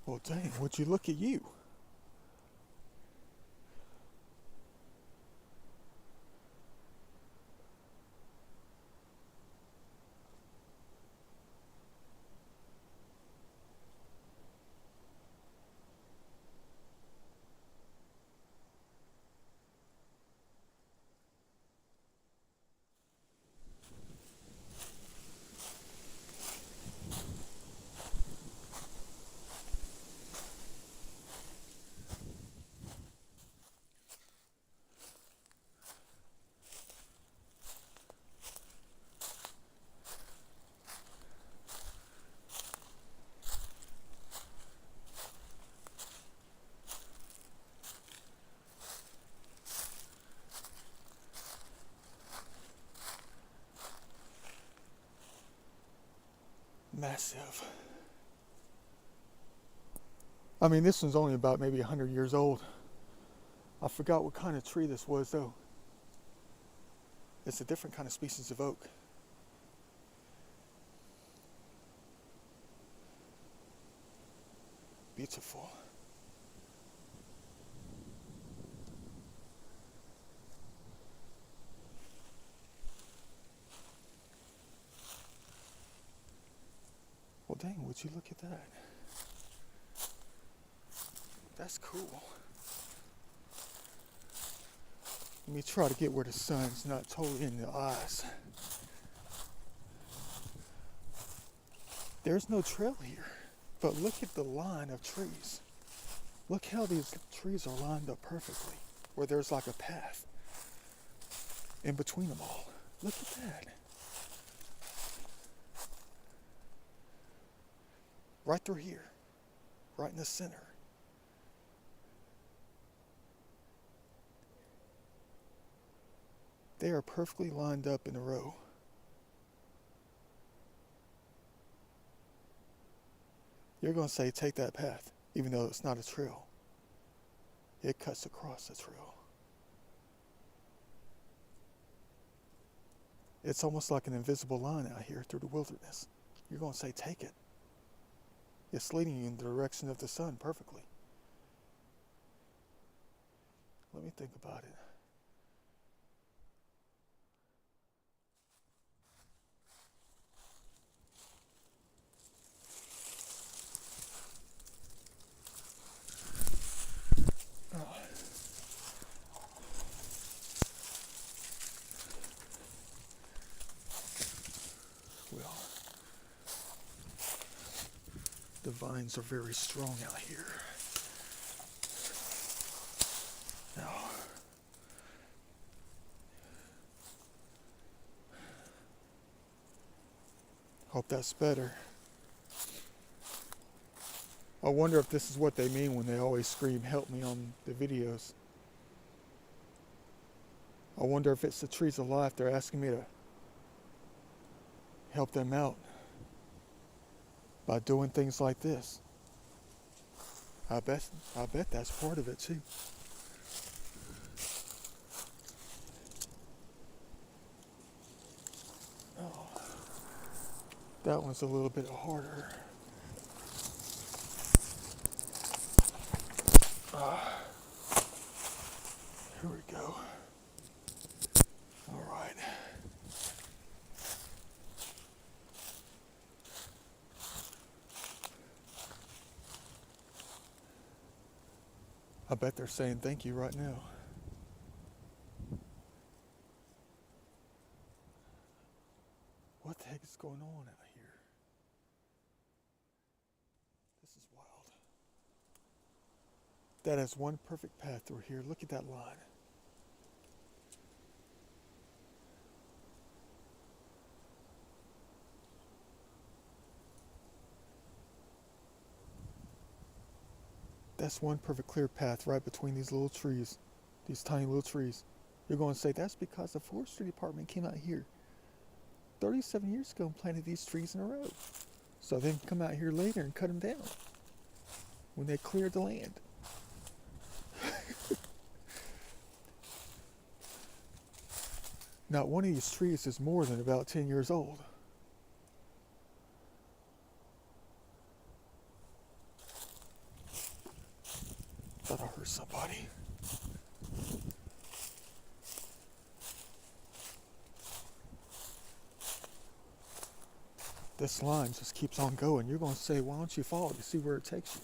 Speaker 1: Well, dang, would you look at you? massive. I mean, this one's only about maybe 100 years old. I forgot what kind of tree this was though. It's a different kind of species of oak. Beautiful. Well, dang, would you look at that? That's cool. Let me try to get where the sun's not totally in the eyes. There's no trail here, but look at the line of trees. Look how these trees are lined up perfectly, where there's like a path in between them all. Look at that. Right through here, right in the center. They are perfectly lined up in a row. You're going to say, take that path, even though it's not a trail. It cuts across the trail. It's almost like an invisible line out here through the wilderness. You're going to say, take it. It's leading you in the direction of the sun perfectly. Let me think about it. Well, the vines are very strong out here. Now, hope that's better. I wonder if this is what they mean when they always scream, help me on the videos. I wonder if it's the trees of life they're asking me to help them out by doing things like this. I bet that's part of it too. Oh, that one's a little bit harder. Here we go. All right. I bet they're saying thank you right now. What the heck is going on out here? This is wild. That has one perfect path through here. Look at that line. That's one perfect clear path right between these little trees, these tiny little trees. You're going to say that's because the forestry department came out here 37 years ago and planted these trees in a row. So they can come out here later and cut them down when they cleared the land. Not one of these trees is more than about 10 years old. Thought I heard somebody. This line just keeps on going. You're going to say, why don't you follow to see where it takes you?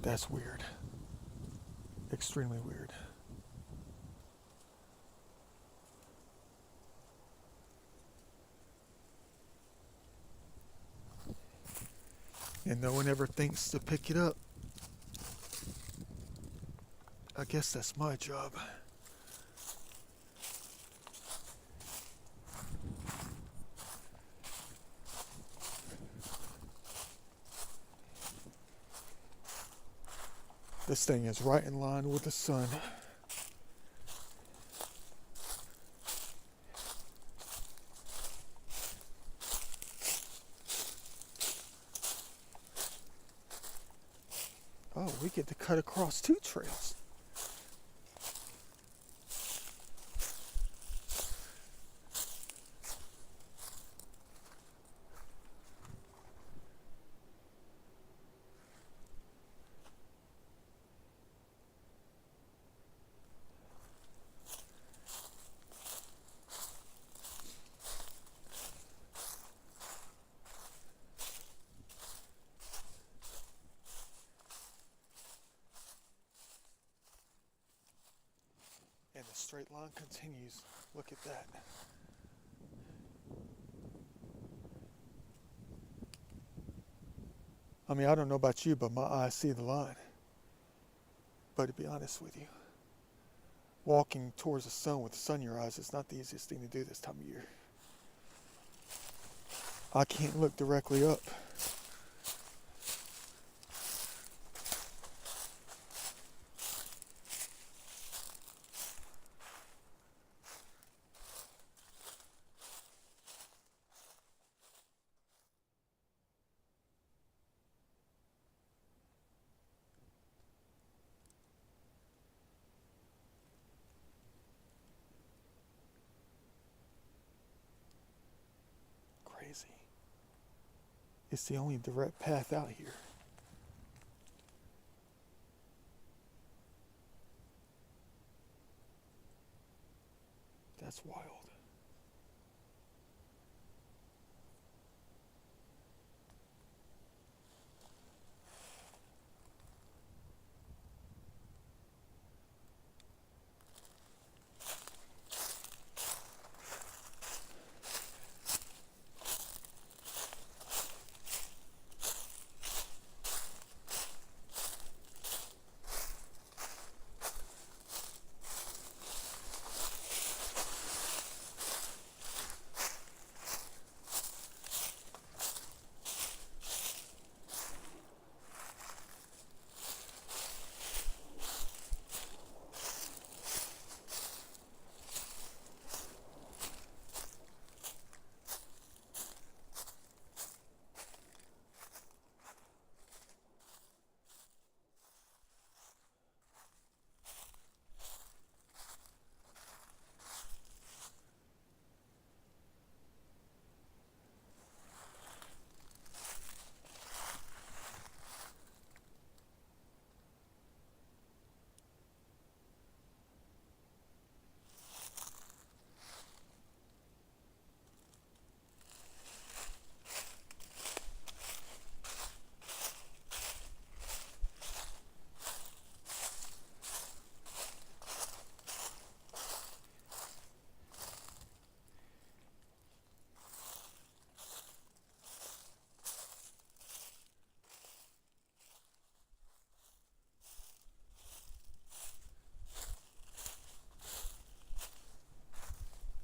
Speaker 1: That's weird. Extremely weird. And no one ever thinks to pick it up. I guess that's my job. This thing is right in line with the sun. Oh, we get to cut across 2 trails. And the straight line continues. Look at that. I mean, I don't know about you, but my eyes see the line. But to be honest with you, walking towards the sun with the sun in your eyes is not the easiest thing to do this time of year. I can't look directly up. Crazy. It's the only direct path out here. That's wild.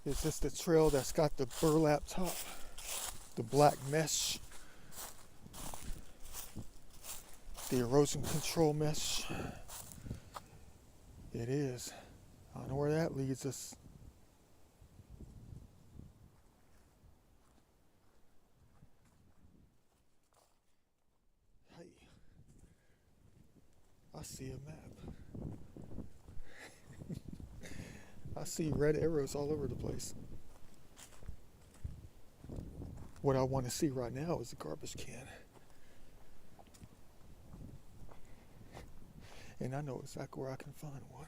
Speaker 1: Is this the trail that's got the burlap top? The black mesh? The erosion control mesh? It is. I don't know where that leads us. Hey, I see a map. I see red arrows all over the place. What I want to see right now is a garbage can. And I know exactly where I can find one.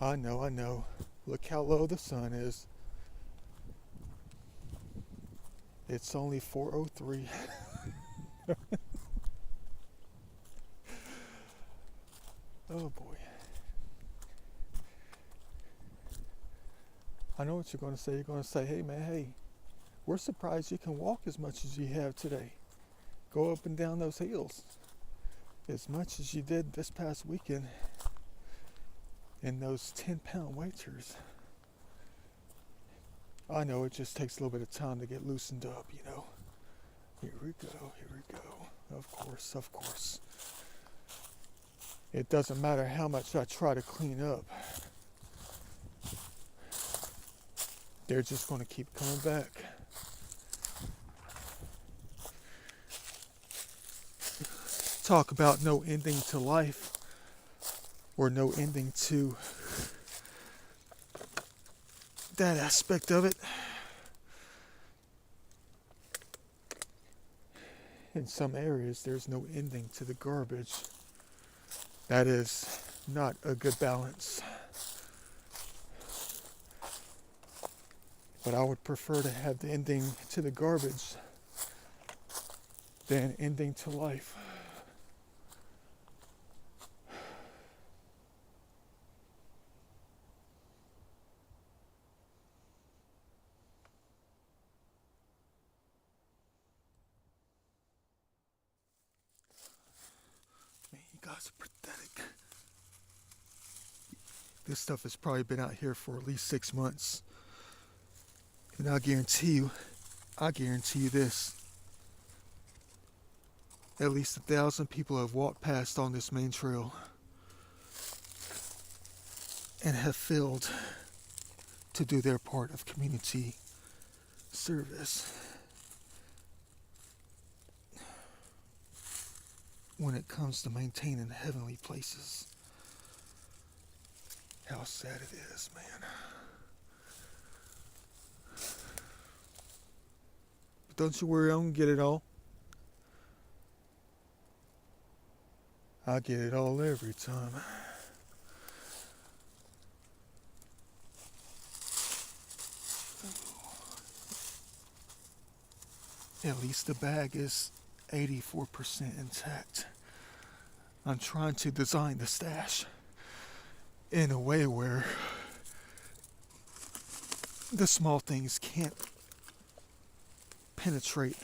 Speaker 1: I know, I know. Look how low the sun is. It's only 4:03. Oh boy. I know what you're going to say. You're going to say, hey man, hey, we're surprised you can walk as much as you have today. Go up and down those hills as much as you did this past weekend in those 10-pound weighters. I know it just takes a little bit of time to get loosened up, you know. Here we go, here we go. Of course, of course. It doesn't matter how much I try to clean up. They're just going to keep coming back. Talk about no ending to life, or no ending to that aspect of it. In some areas, there's no ending to the garbage. That is not a good balance. But I would prefer to have the ending to the garbage than ending to life. Man, you guys are pathetic. This stuff has probably been out here for at least 6 months. And I guarantee you this. At least 1,000 people have walked past on this main trail and have failed to do their part of community service when it comes to maintaining heavenly places. How sad it is, man. But don't you worry, I don't get it all. I get it all every time. At least the bag is 84% intact. I'm trying to design the stash in a way where the small things can't penetrate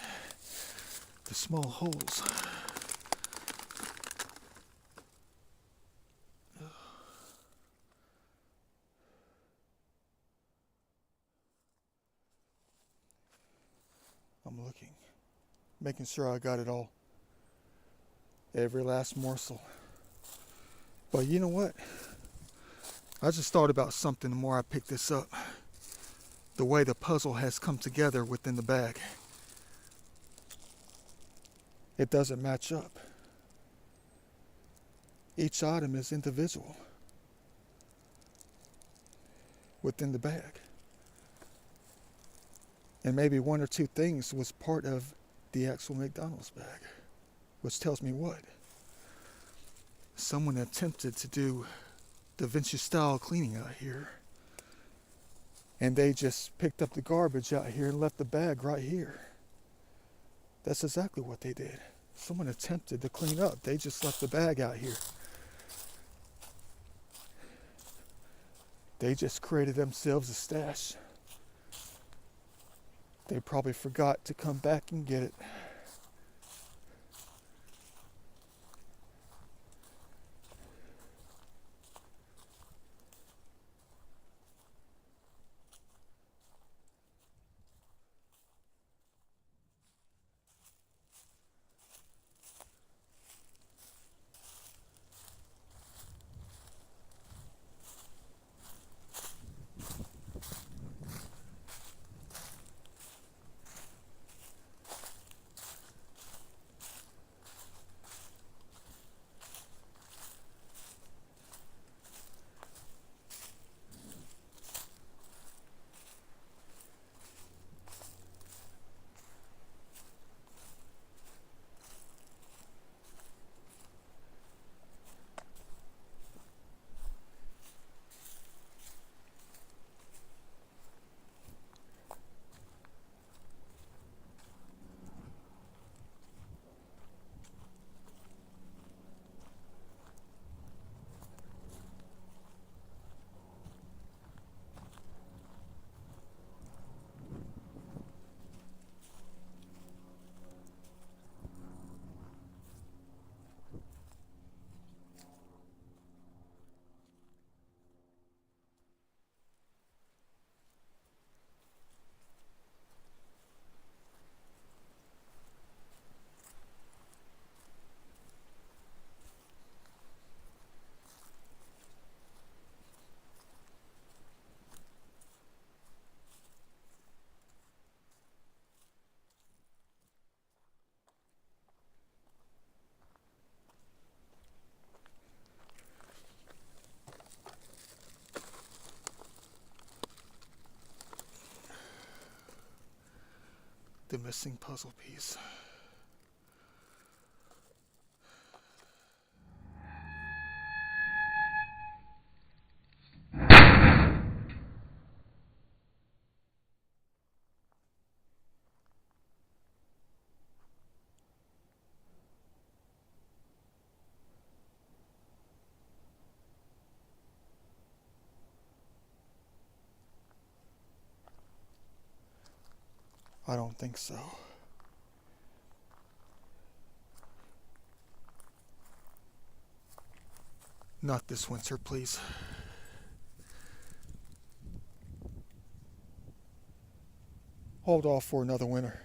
Speaker 1: the small holes. I'm looking, making sure I got it all. Every last morsel. But you know what? I just thought about something the more I picked this up. The way the puzzle has come together within the bag. It doesn't match up. Each item is individual within the bag. And maybe one or two things was part of the actual McDonald's bag. Which tells me what? Someone attempted to do Da Vinci style cleaning out here. And they just picked up the garbage out here and left the bag right here. That's exactly what they did. Someone attempted to clean up. They just left the bag out here. They just created themselves a stash. They probably forgot to come back and get it. The missing puzzle piece. I don't think so. Not this winter, please. Hold off for another winter.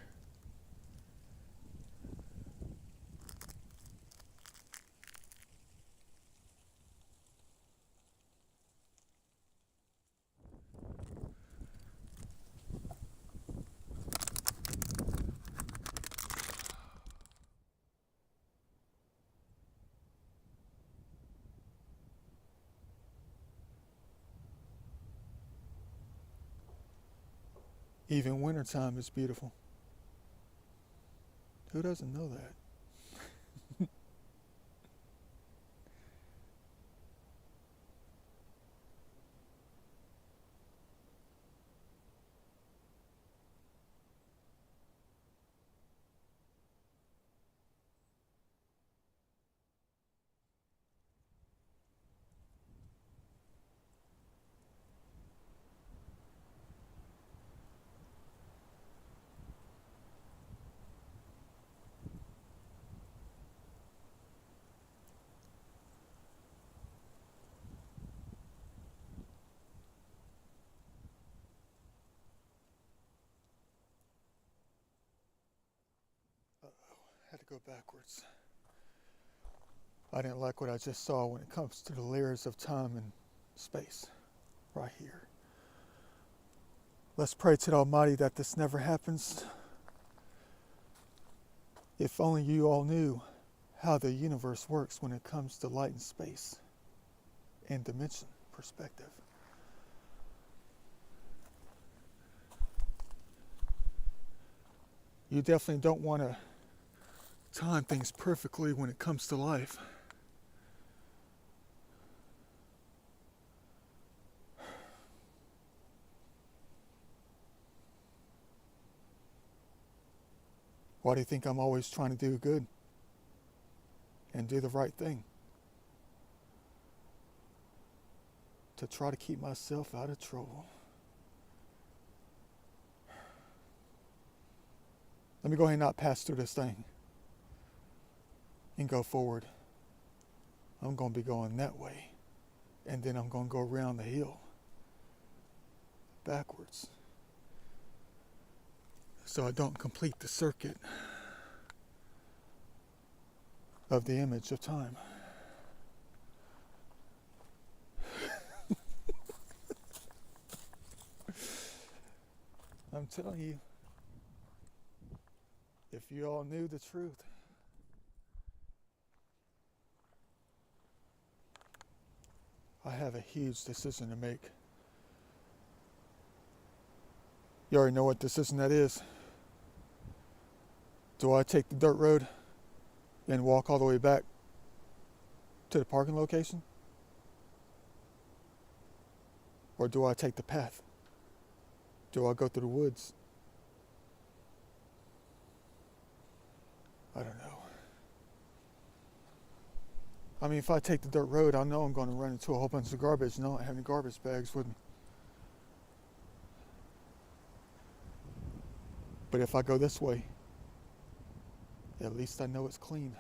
Speaker 1: Even wintertime is beautiful. Who doesn't know that? Had to go backwards. I didn't like what I just saw when it comes to the layers of time and space. Right here. Let's pray to the Almighty that this never happens. If only you all knew how the universe works when it comes to light and space and dimension perspective. You definitely don't want to time things perfectly when it comes to life. Why do you think I'm always trying to do good and do the right thing? To try to keep myself out of trouble. Let me go ahead and not pass through this thing and go forward. I'm going to be going that way, and then I'm going to go around the hill backwards so I don't complete the circuit of the image of time. I'm telling you, if you all knew the truth, I have a huge decision to make. You already know what decision that is. Do I take the dirt road and walk all the way back to the parking location? Or do I take the path? Do I go through the woods? I don't know. I mean, if I take the dirt road, I know I'm going to run into a whole bunch of garbage and I don't have any garbage bags with me. But if I go this way, at least I know it's clean.